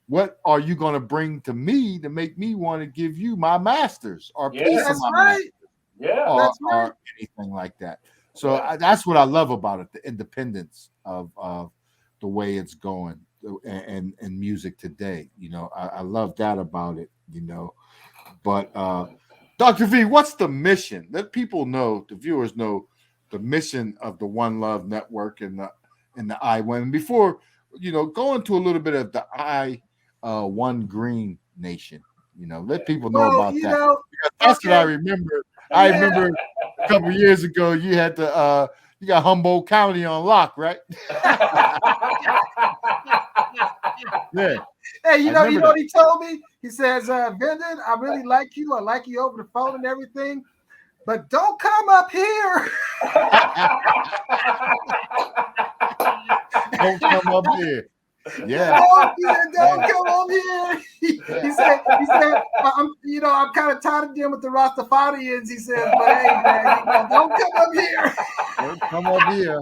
what are you going to bring to me to make me want to give you my masters or piece of my masters? Yeah. Or anything like that. So that's what I love about it, the independence of the way it's going and music today. I love that about it, But Dr. V, what's the mission? Let people know, the viewers know, the mission of the One Love Network and the iONE. And before, go into a little bit of the iONE Green Nation. Let people know about that. Because that's what I remember. I remember a couple of years ago, you had you got Humboldt County on lock, right? Yeah. Hey, you know what he told me? He says, Vindon, I really like you. I like you over the phone and everything, but don't come up here. Don't come up here. Yeah. Don't come up here. He said, I'm kind of tired of dealing with the Rastafarians. He says, but hey, man, don't come up here. Don't come up here.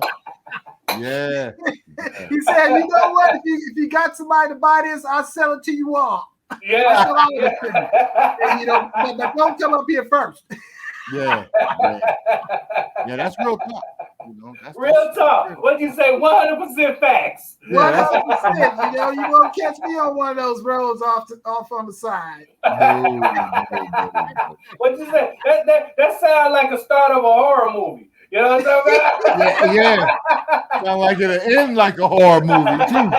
Yeah. He said, you know what? If you got somebody to buy this, I'll sell it to you all. Yeah. And, but don't come up here first. Yeah, that's real talk. That's real talk. What'd you say? 100% facts. 100%. You won't catch me on one of those roads off on the side. No. What'd you say? That sounds like a start of a horror movie. You know what I'm talking about? Yeah. Sound like it'll end like a horror movie too.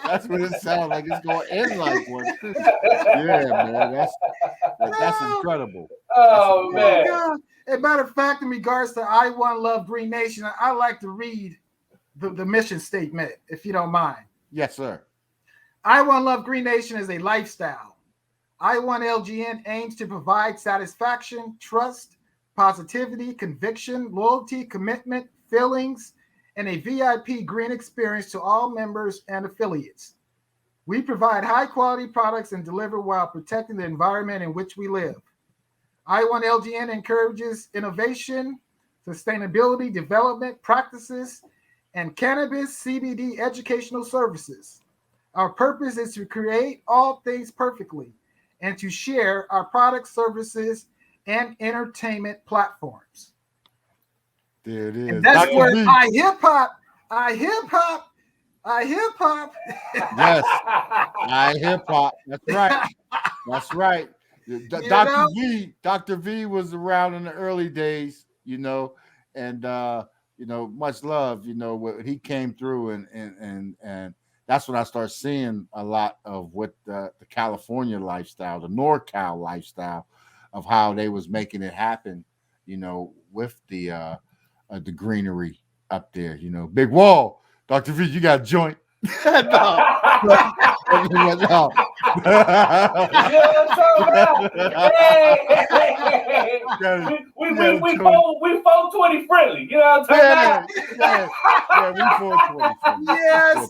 That's what it sounds like. It's gonna end like one. Yeah, man. That's incredible. Oh man. As a matter of fact, in regards to I One Love Green Nation, I like to read the mission statement, if you don't mind. Yes, sir. I One Love Green Nation is a lifestyle. iONE LGN aims to provide satisfaction, trust, positivity, conviction, loyalty, commitment, feelings, and a VIP green experience to all members and affiliates. We provide high-quality products and deliver while protecting the environment in which we live. iONE LGN encourages innovation, sustainability, development practices, and cannabis CBD educational services. Our purpose is to create all things perfectly and to share our products, services, and entertainment platforms. There it is. And that's Dr. where V. iHipHop. Yes, iHipHop. That's right. That's right. Dr. V was around in the early days, and much love, when he came through and that's when I started seeing a lot of what the California lifestyle, the NorCal lifestyle of how they was making it happen, with the greenery up there, big wall. Dr. V, you got a joint. No. No. We 420 friendly. You know what I'm talking about? Yeah, we 420 friendly. Yes.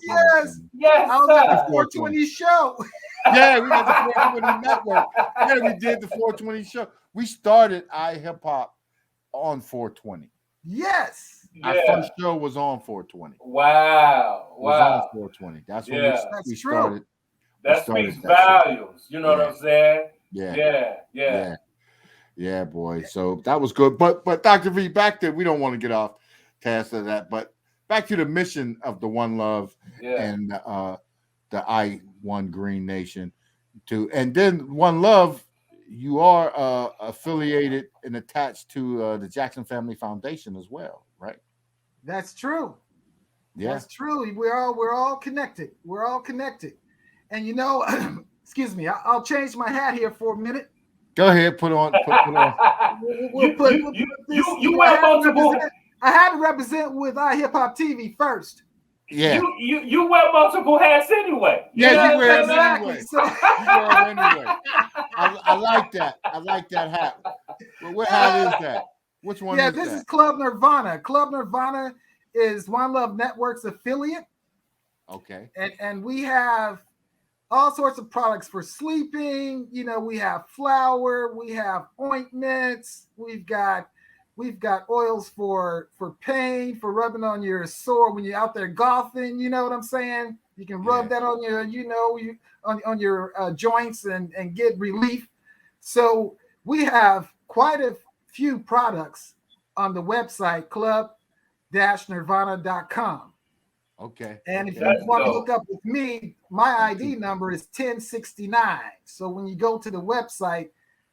I was at the 420 show. Yeah, we got the 420 network. Yeah, we did the 420 show. We started iHipHop on 420. Yes. Our first show was on 420. Wow. It was on 420. That's when we started. That speaks volumes. You know what I'm saying? Yeah, boy. So that was good. But Dr. V, back to, we don't want to get off task of that, but back to the mission of the One Love and the iONE Green Nation. And then One Love, you are affiliated and attached to the Jackson Family Foundation as well, right? That's true. Yeah. That's true. We're all connected. We're all connected. And excuse me, I'll change my hat here for a minute. Go ahead, put on. You wear multiple. I had to represent with iHipHopTV first. Yeah. You wear multiple hats anyway. Yeah, you wear them anyway. You wear them anyway. I like that. I like that hat. Well, what hat is that? Which one is that? Yeah, this is Club Nirvana. Club Nirvana is One Love Network's affiliate. Okay. And we have all sorts of products for sleeping. We have flour, we have ointments, we've got oils for pain, for rubbing on your sore when you're out there golfing. You know what I'm saying? You can rub that on your, on your joints and get relief. So we have quite a few products on the website club-nirvana.com. Okay. And if you want to look up with me, my ID number is 1069. So when you go to the website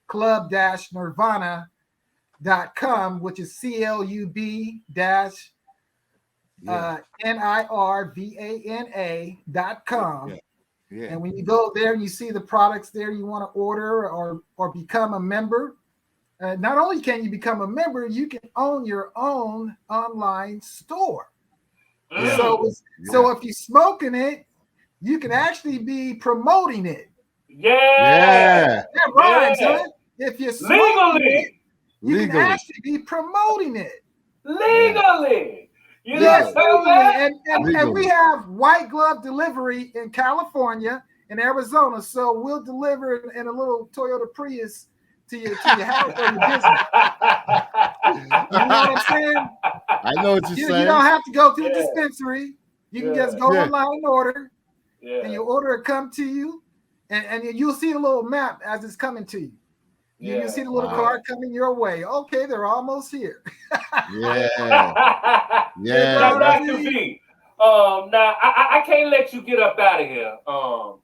club-nirvana.com, which is club-nirvana.com. Yeah. And when you go there and you see the products there you want to order or become a member, not only can you become a member, you can own your own online store. Yeah. So if you're smoking it, you can actually be promoting it. Yeah. That rhymes, huh? If you're smoking it, you can actually be promoting it. Legally. And we have white glove delivery in California and Arizona. So we'll deliver in a little Toyota Prius to your house or your business. You know what I'm saying? I know what you're saying. You don't have to go to the dispensary. You can just go online and order. And your order will come to you. And you'll see the little map as it's coming to you. You can see the little car coming your way. Okay, they're almost here. Dr. V, now I can't let you get up out of here.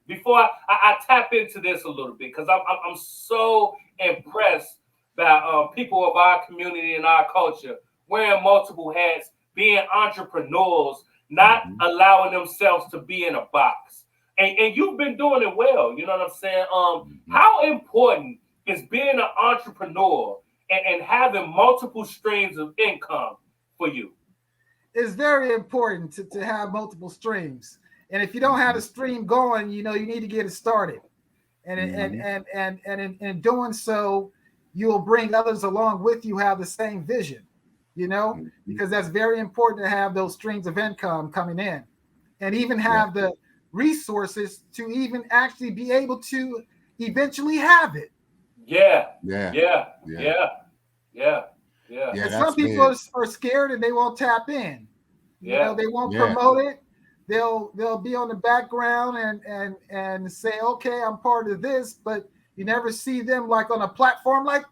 Before I tap into this a little bit, because I'm so impressed by people of our community and our culture wearing multiple hats, being entrepreneurs, not allowing themselves to be in a box. And you've been doing it well. You know what I'm saying? How important is being an entrepreneur and having multiple streams of income for you? It's very important to have multiple streams. And if you don't have a stream going, you need to get it started. And in doing so, you'll bring others along with you, have the same vision, because that's very important to have those streams of income coming in and even have the resources to even actually be able to eventually have it. And some people are scared and they won't tap in. They won't promote it. They'll be on the background and say, okay, I'm part of this, but You never see them like on a platform like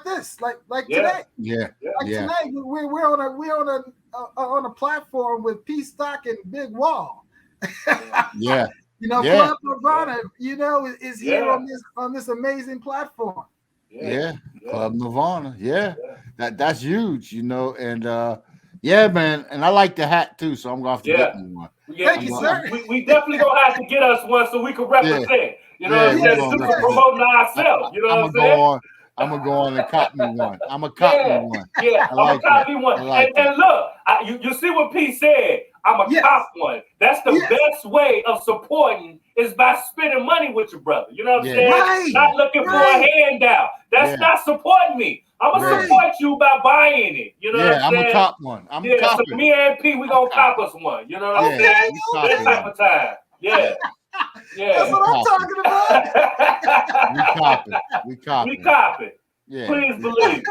this, like today. Yeah. Like tonight, we're on a platform with Pstock and Big Wall. Yeah. You know, Club Nirvana, you know, is here on this amazing platform. Yeah. Club Nirvana. Yeah. That's huge, you know, and yeah, man, and I like the hat too, so I'm gonna have to get me one. Thank you, sir. We definitely gonna have to get us one so we can represent. You know what I'm saying? Super promoting ourselves. You know what I'm saying? I'm gonna go on and cop me one. I'm gonna cop me one. Yeah, I'm gonna cop me one. And look, you see what P said. I'm a cop one. That's the best way of supporting is by spending money with your brother. You know what I'm saying? Right, not looking for a handout. That's not supporting me. I'm gonna support you by buying it. You know what I'm saying? I'm a cop one. So me and P, we gonna cop us one. You know what I'm saying? That type of time. Yeah. That's what I'm talking about. We cop it. Yeah. Please believe.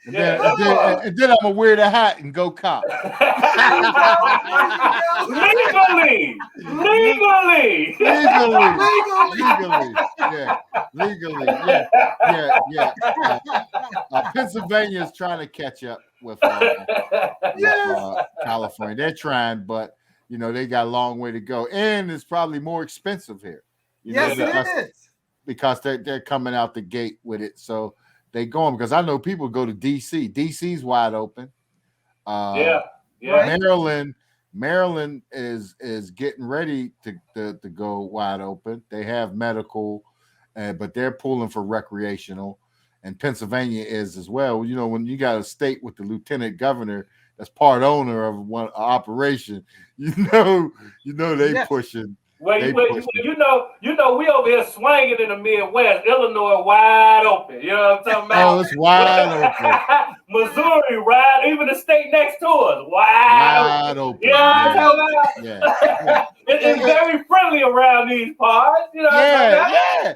And then I'm gonna wear the hat and go cop. Legally. Pennsylvania's trying to catch up with California. They're trying, but you know they got a long way to go, and it's probably more expensive here. It is because they're coming out the gate with it. So they going because I know people go to DC. DC's wide open. Maryland is getting ready to go wide open. They have medical, but they're pulling for recreational, and Pennsylvania is as well. You know, when you got a state with the lieutenant governor that's part owner of one operation, you know they pushing. Well, you know, we over here swinging in the Midwest. Illinois wide open. You know what I'm talking about? Oh, it's wide open. Missouri, even the state next to us, wide open. You know what I'm talking about? It's very friendly around these parts. You know what I'm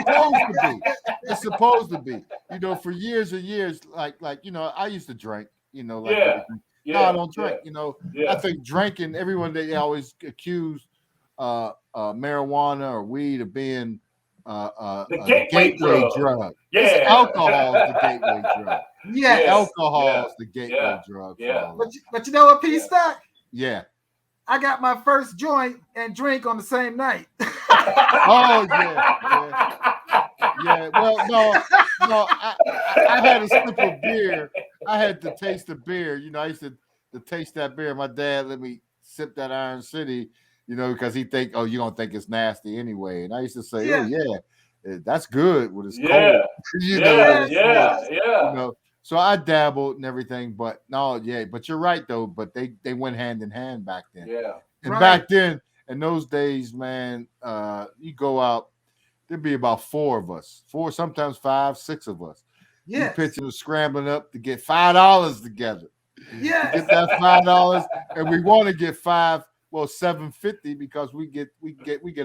talking about? And it's supposed to be. You know, for years and years, like you know, I used to drink. You know, no, I don't drink. You know, I think drinking. Everyone they always accuse marijuana or weed of being the gateway drug. Yeah, alcohol is the gateway drug. Alcohol is the gateway drug. But you know what, Pstock? Yeah. I got my first joint and drink on the same night. Oh yeah. Well, no. I had a sip of beer. I had to taste the beer. You know, I used to taste that beer. My dad let me sip that Iron City. You know, because he think, oh, you don't think it's nasty anyway. And I used to say, oh yeah, that's good when it's cold. You know, so I dabbled and everything, but but you're right though. But they went hand in hand back then. Yeah. And back then, in those days, man, you go out, there'd be about 4 of us, 4, sometimes 5, 6 of us. Yeah. Pitching and scrambling up to get $5 together. Yeah. Get that $5, and we want to get $7.50 because we get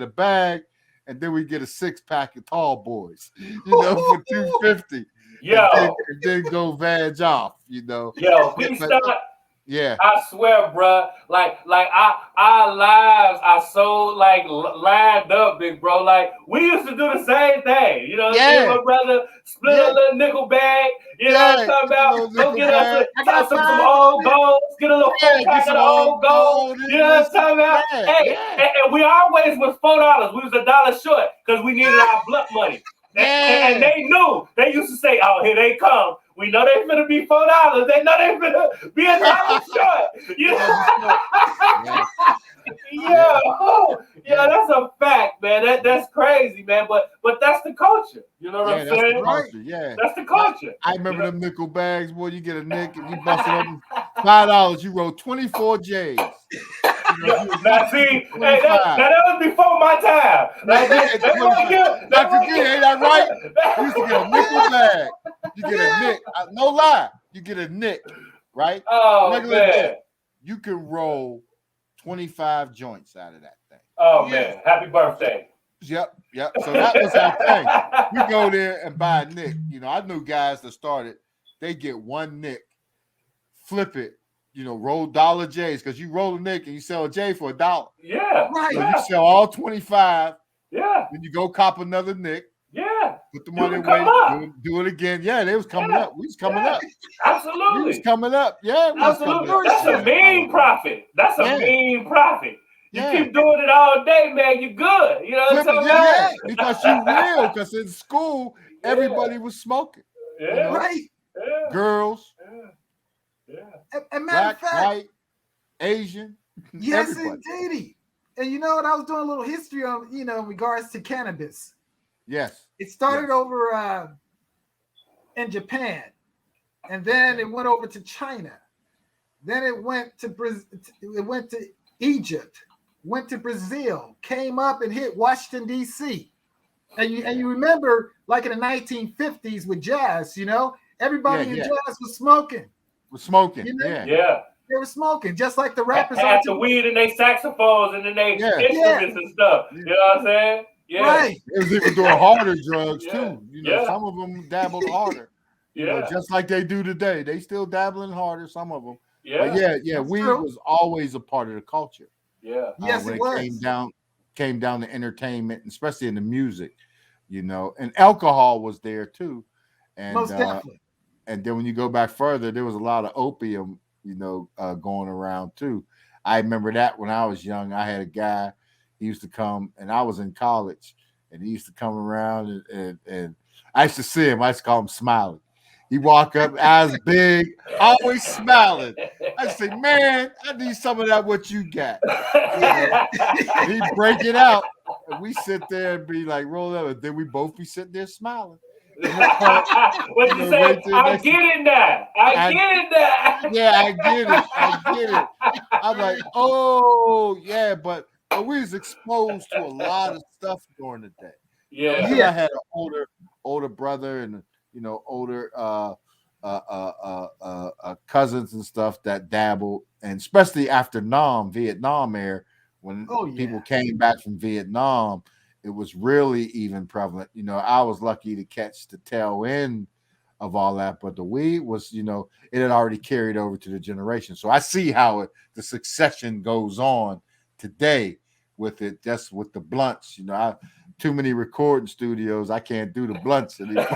a bag and then we get a 6-pack of tall boys, you know, for $2.50. And then go veg off, you know. I swear, bro. Like our lives are so like lined up, big bro. Like we used to do the same thing, you know. My brother split a little nickel bag. You know what I'm talking about? Go get us some old golds. Get a little 4-pack of the old gold. You know what I'm talking about? And we always was $4. We was $1 short because we needed our blood money. And they knew. They used to say, "Oh, here they come. We know they're gonna be $4. They know they're gonna be $1 short." You know? That's a fact, man. That's crazy, man. But that's the culture. You know what I'm saying? That's the culture. I remember them nickel bags, boy. You get a nick and you bust it open $5. You roll 24 J's. Now see, that was before my time. Ain't that right? You used to get a nickel bag. You get a nick. No lie. You get a nick, right? Oh, man. Nick. You can roll 25 joints out of that thing. Oh, man. Happy birthday. Yep. So that was our thing. We go there and buy a nick. You know, I knew guys that started, they get one nick, flip it, you know, roll dollar J's because you roll a nick and you sell a J for $1. Yeah. So you sell all 25 Yeah. Then you go cop another nick. Yeah. Put the You money can come away. up. Do it again. Yeah, they was coming Yeah. up. We was coming Yeah. up. We Absolutely. was coming up. Yeah, we was coming Absolutely. up. That's a mean profit. That's a Yeah. mean profit. You Yeah. keep doing it all day, man. You good. You know what I'm Flip it, talking about? yeah, because you real. Because in school, Yeah. everybody was smoking. Yeah. You know? Right. Yeah. Girls, Yeah. And matter of black, fact, white, Asian, yes, everybody. indeedy. And you know what? I was doing a little history on, in regards to cannabis. Yes. It started over in Japan, and then it went over to China. Then it went to Egypt, went to Brazil, came up and hit Washington, D.C. And you remember, like in the 1950s with jazz, everybody in jazz was smoking. Yeah. Yeah. They were smoking, just like the rappers had the weed in their saxophones and in their instruments and stuff. You know what I'm saying? Yeah. Right. It was even doing harder drugs Yeah. too. Yeah. Some of them dabbled harder. Just like they do today. They still dabbling harder, some of them. Yeah. But weed was always a part of the culture. Yeah. Yes, when it was. came down to entertainment, especially in the music, and alcohol was there too. And most definitely. And then when you go back further, there was a lot of opium, going around too. I remember that when I was young. I had a guy, he used to come, and I was in college, and he used to come around, and I used to see him. I used to call him Smiley. He walk up, eyes big, always smiling. I say, man, I need some of that. What you got? He break it out, and we sit there and be like, roll up, and then we both be sitting there smiling. What you say? Right I get it now. I get it now. Yeah, I get it. I'm like, oh yeah, but we was exposed to a lot of stuff during the day. Yeah. I had an older brother and older cousins and stuff that dabbled, and especially after Vietnam era, when people came back from Vietnam, it was really even prevalent. I was lucky to catch the tail end of all that, but the weed was, it had already carried over to the generation. So I see how the succession goes on today with it, just with the blunts. Too many recording studios. I can't do the blunts anymore.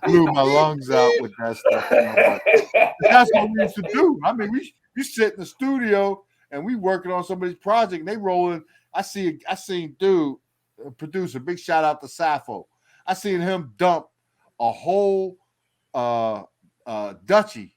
Blew my lungs out with that stuff. But that's what we used to do. I mean, we sit in the studio and we working on somebody's project, and they rolling. I seen dude, producer, big shout out to Sappho. I seen him dump a whole Dutchie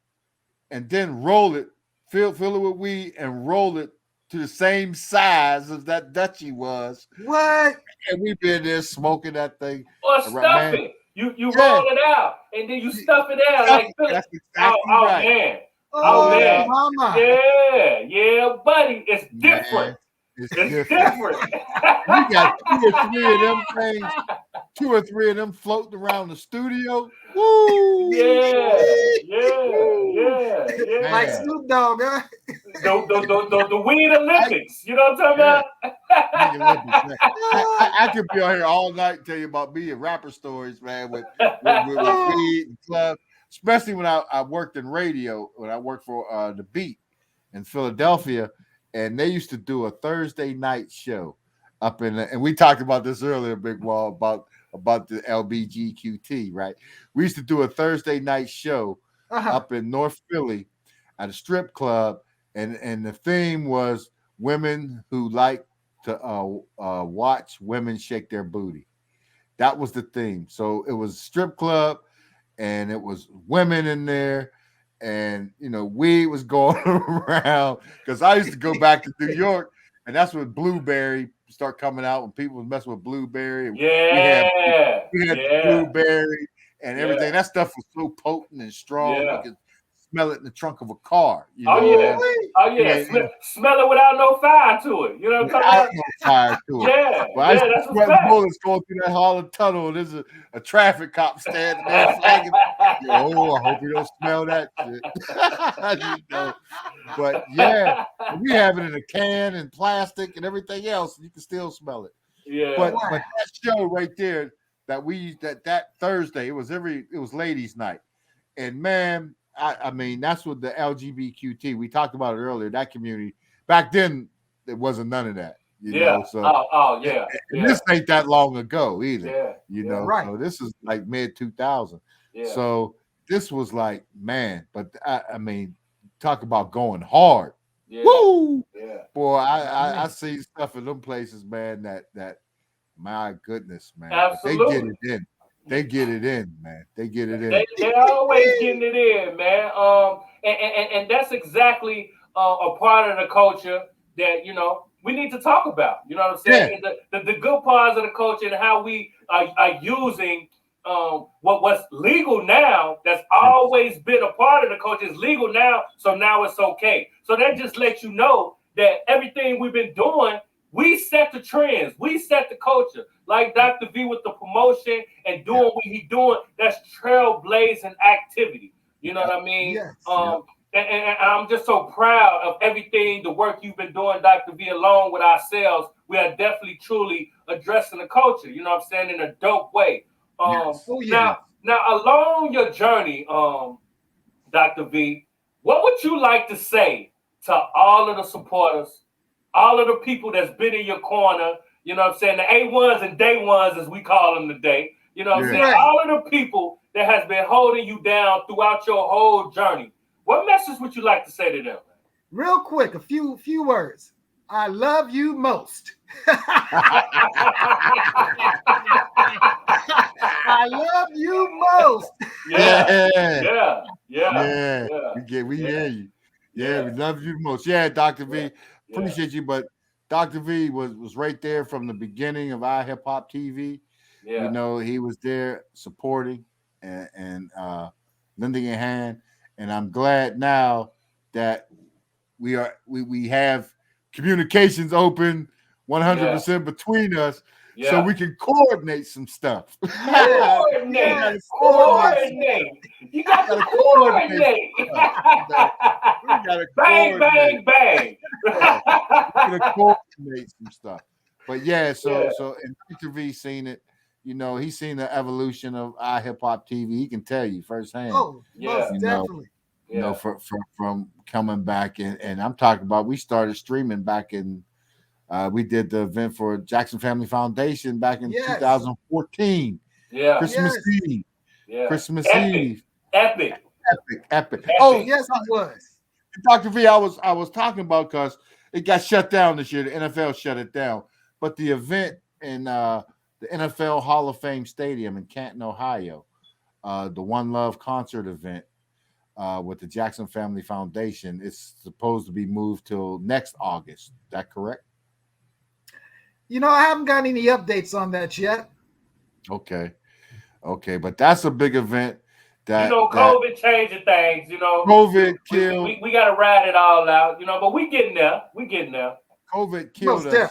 and then roll it, fill it with weed and roll it to the same size as that Dutchie was. What? And we been there smoking that thing. Or stuff it. You roll it out and then you stuff it out like that's exactly right. Man. Oh, man. mama. Yeah, buddy. It's different. Man, it's different. You got two or three of them floating around the studio. Woo! Yeah. Like Snoop Dogg, huh? The Weed Olympics. You know what I'm talking about? I could be on here all night and tell you about me and rapper stories, man, with weed and club. Especially when I worked in radio, when I worked for The Beat in Philadelphia, and they used to do a Thursday night show up in and we talked about this earlier, Big Wall, about the LBGQT, right? We used to do a Thursday night show up in North Philly at a strip club, and the theme was women who like to watch women shake their booty. That was the theme. So it was a strip club, and it was women in there, and weed was going around, because I used to go back to New York, and that's when Blueberry start coming out, when people was messing with Blueberry. And we had Blueberry and everything. That stuff was so potent and strong. You could smell it in the trunk of a car. Smell it without no fire to it. You know what I'm talking about? No fire to it. But I used to sweat bullets going through that Harlem tunnel, and there's a traffic cop standing there flagging. I hope you don't smell that shit. But yeah, we have it in a can and plastic and everything else, and you can still smell it. Yeah. But that show right there that Thursday, it was ladies' night, and man, I mean, that's what the LGBTQT, we talked about it earlier, that community back then, there wasn't none of that. You know, so yeah. And this ain't that long ago either. Yeah. You know, Right. so this is like mid 2000. Yeah. So this was like, man, but I mean, talk about going hard. Yeah. Woo! Yeah. Boy, I see stuff in them places, man, that my goodness, man. Absolutely. But they get it in. They get it in, man. They get it in. They always getting it in, man. And that's exactly a part of the culture that, you know, we need to talk about. You know what I'm saying? Yeah. The good parts of the culture and how we are using what's legal now, that's always been a part of the culture, is legal now, so now it's okay. So that just lets you know that everything we've been doing, we set the trends, we set the culture. Like Dr. V with the promotion and doing what he's doing, that's trailblazing activity. You know what I mean? Yes. And I'm just so proud of everything, the work you've been doing, Dr. V, along with ourselves. We are definitely, truly addressing the culture, you know what I'm saying, in a dope way. Now, along your journey, Dr. V, what would you like to say to all of the supporters, all of the people that's been in your corner, you know what I'm saying, the A1s and day ones, as we call them today, you know what I'm saying, all of the people that has been holding you down throughout your whole journey? What message would you like to say to them? Real quick, a few words. I love you most. I love you most. Yeah. We hear you. Yeah, we love you most. Yeah, Dr. V. Appreciate you, but Dr. V was right there from the beginning of iHipHopTV. You know, he was there supporting and lending a hand. And I'm glad now that we have communications open 100% between us, so we can coordinate some stuff. Coordinate. You got to coordinate. We got to bang, bang, bang. We got to coordinate some stuff. But so and Dr. V seen it. You know, he's seen the evolution of iHipHopTV. He can tell you firsthand. Oh, most definitely. You know, from coming back and I'm talking about, we started streaming back in we did the event for Jackson Family Foundation back in 2014. Christmas Eve. Christmas Eve. Epic. Oh, yes, it was. Dr. V, I was talking about, because it got shut down this year. The NFL shut it down. But the event in the NFL Hall of Fame Stadium in Canton, Ohio, the One Love concert event with the Jackson Family Foundation, it's supposed to be moved till next August. Is that correct? You know, I haven't got any updates on that yet. Okay, but that's a big event. That, you know, COVID changing things. You know, COVID killed. We got to ride it all out. You know, but we getting there. COVID killed us.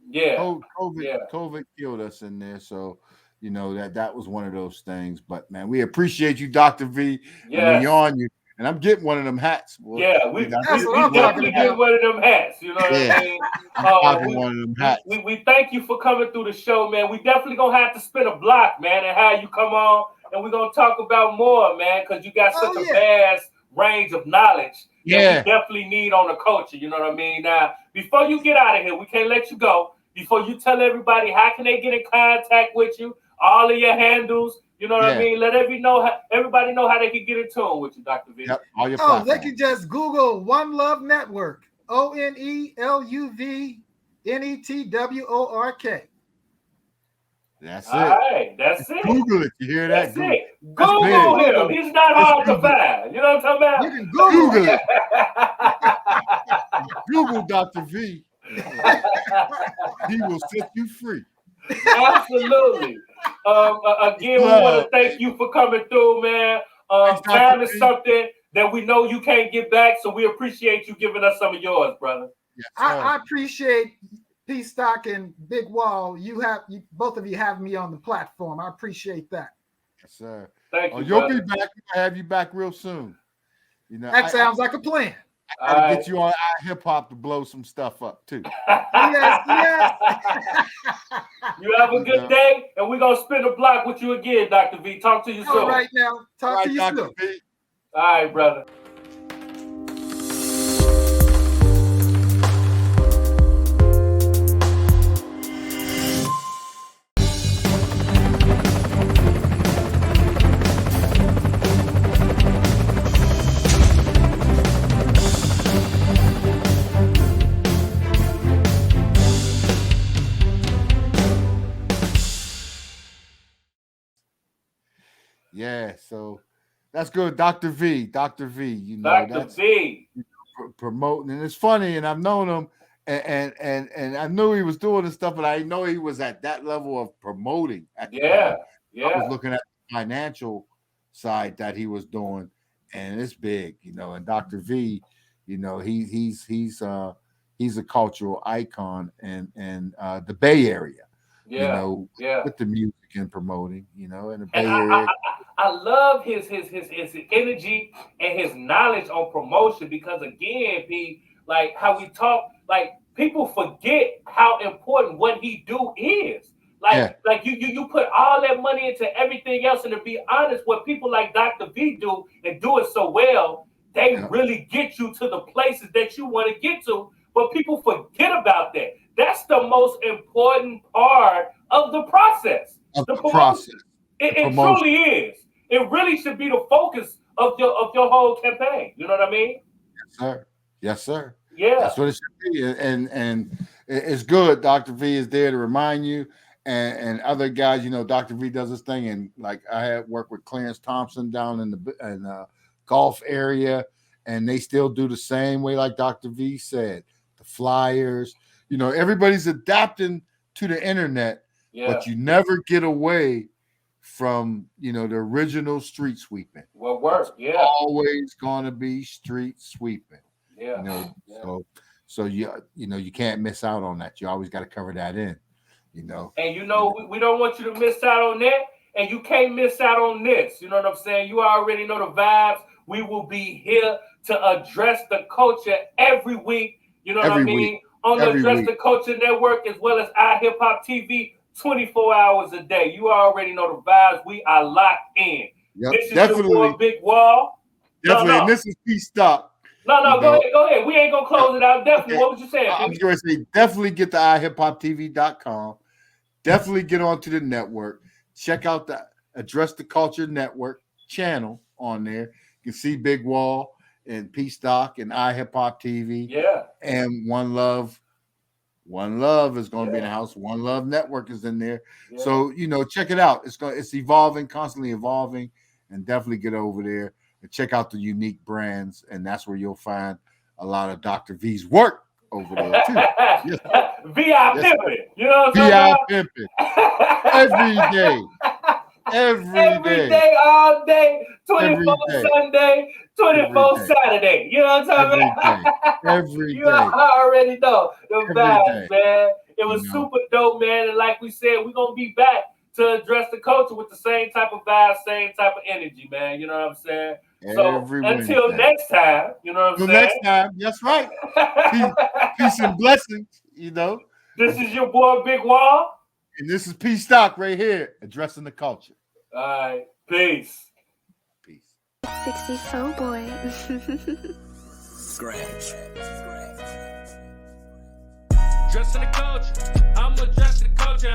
Yeah. COVID killed us in there. So, you know, that was one of those things. But man, we appreciate you, Dr. V. Yeah. And on you. And I'm getting one of them hats. Well, we definitely get one of them hats. You know what I mean? One of them hats. We thank you for coming through the show, man. We definitely gonna have to spin a block, man, and have you come on, and we're gonna talk about more, man, because you got such a vast range of knowledge that we definitely need on the culture. You know what I mean? Now, before you get out of here, we can't let you go. Before you tell everybody how can they get in contact with you, all of your handles. You know what I mean? Let everybody know how they can get in tune with you, Dr. V. All your platforms. They can just Google One Love Network. ONELUVNETWORK. That's all it. Right, that's it. Google it. You hear that? That's it. Google him. He's not hard to find. You know what I'm talking about? You can Google it. Google Dr. V. He will set you free. Absolutely. Again, we want to thank you for coming through, man. Time is something that we know you can't get back, so we appreciate you giving us some of yours, brother. Yes, I appreciate Pstock and Big Wall. Both of you have me on the platform. I appreciate that. Yes, sir. Thank you. You'll be back. We'll have you back real soon. You know, that sounds like a plan. I gotta get you on iHipHop to blow some stuff up too. Yes. You have a good day, and we're gonna spin the block with you again, Dr. V. Talk to you soon. All right, now. Talk to you Dr. soon. V. All right, brother. Yeah, so that's good. Dr. V, you know, Dr. that's V. promoting, and it's funny, and I've known him, and I knew he was doing this stuff, but I didn't know he was at that level of promoting at the time. I was looking at the financial side that he was doing, and it's big, you know. And Dr. V, you know, he's a cultural icon and the Bay Area, you know, with the music and promoting, you know, in the Bay Area. I love his energy and his knowledge on promotion, because again, like how we talk, like people forget how important what he do is. Like you put all that money into everything else, and to be honest, what people like Dr. V do and do it so well, they really get you to the places that you want to get to. But people forget about that. That's the most important part of the process. The process. It truly is. It really should be the focus of your whole campaign. You know what I mean? Yes, sir. Yes, sir. Yeah. That's what it should be. And it's good. Dr. V is there to remind you. And other guys, you know, Dr. V does this thing. And like I had worked with Clarence Thompson down in the Gulf area, and they still do the same way, like Dr. V said. The flyers, you know, everybody's adapting to the internet, but you never get away from, you know, the original street sweeping. Well, work, it's always gonna be street sweeping. Yeah. You know, so you know, you can't miss out on that. You always got to cover that in, you know. And you know, we don't want you to miss out on that, and you can't miss out on this. You know what I'm saying? You already know the vibes. We will be here to address the culture every week. You know what I mean? On the Address the Culture Network, as well as iHipHopTV, 24 hours a day. You already know the vibes. We are locked in. Yep, this is your boy, Big Wall. Definitely. And this is Pstock. No, go ahead. We ain't going to close it out. Definitely. Okay. What was you saying? I was going to say, definitely get to iHipHopTV.com. Definitely get onto the network. Check out the Address the Culture Network channel on there. You can see Big Wall and Pstock and iHipHopTV. Yeah. And One Love is going to be in the house. One Love Network is in there. Yeah. So, you know, check it out. It's evolving, constantly evolving, and definitely get over there and check out the unique brands. And that's where you'll find a lot of Dr. V's work over there too. Yes. VI pimping. You know what I'm saying? VI pimping. Every day. Every day, all day, 24 Sunday, 24 Saturday. You know what I'm talking about? Every day. You already know the vibes, man. It was super dope, man. And like we said, we're going to be back to address the culture with the same type of vibes, same type of energy, man. You know what I'm saying? So until next time, you know what I'm saying? Next time, that's right. Peace and blessings, you know. This is your boy, Big Wall. And this is Pstock right here, addressing the culture. All right. Peace. 60 Soul Boy. Scratch. Dressing the culture. I'm addressing the culture,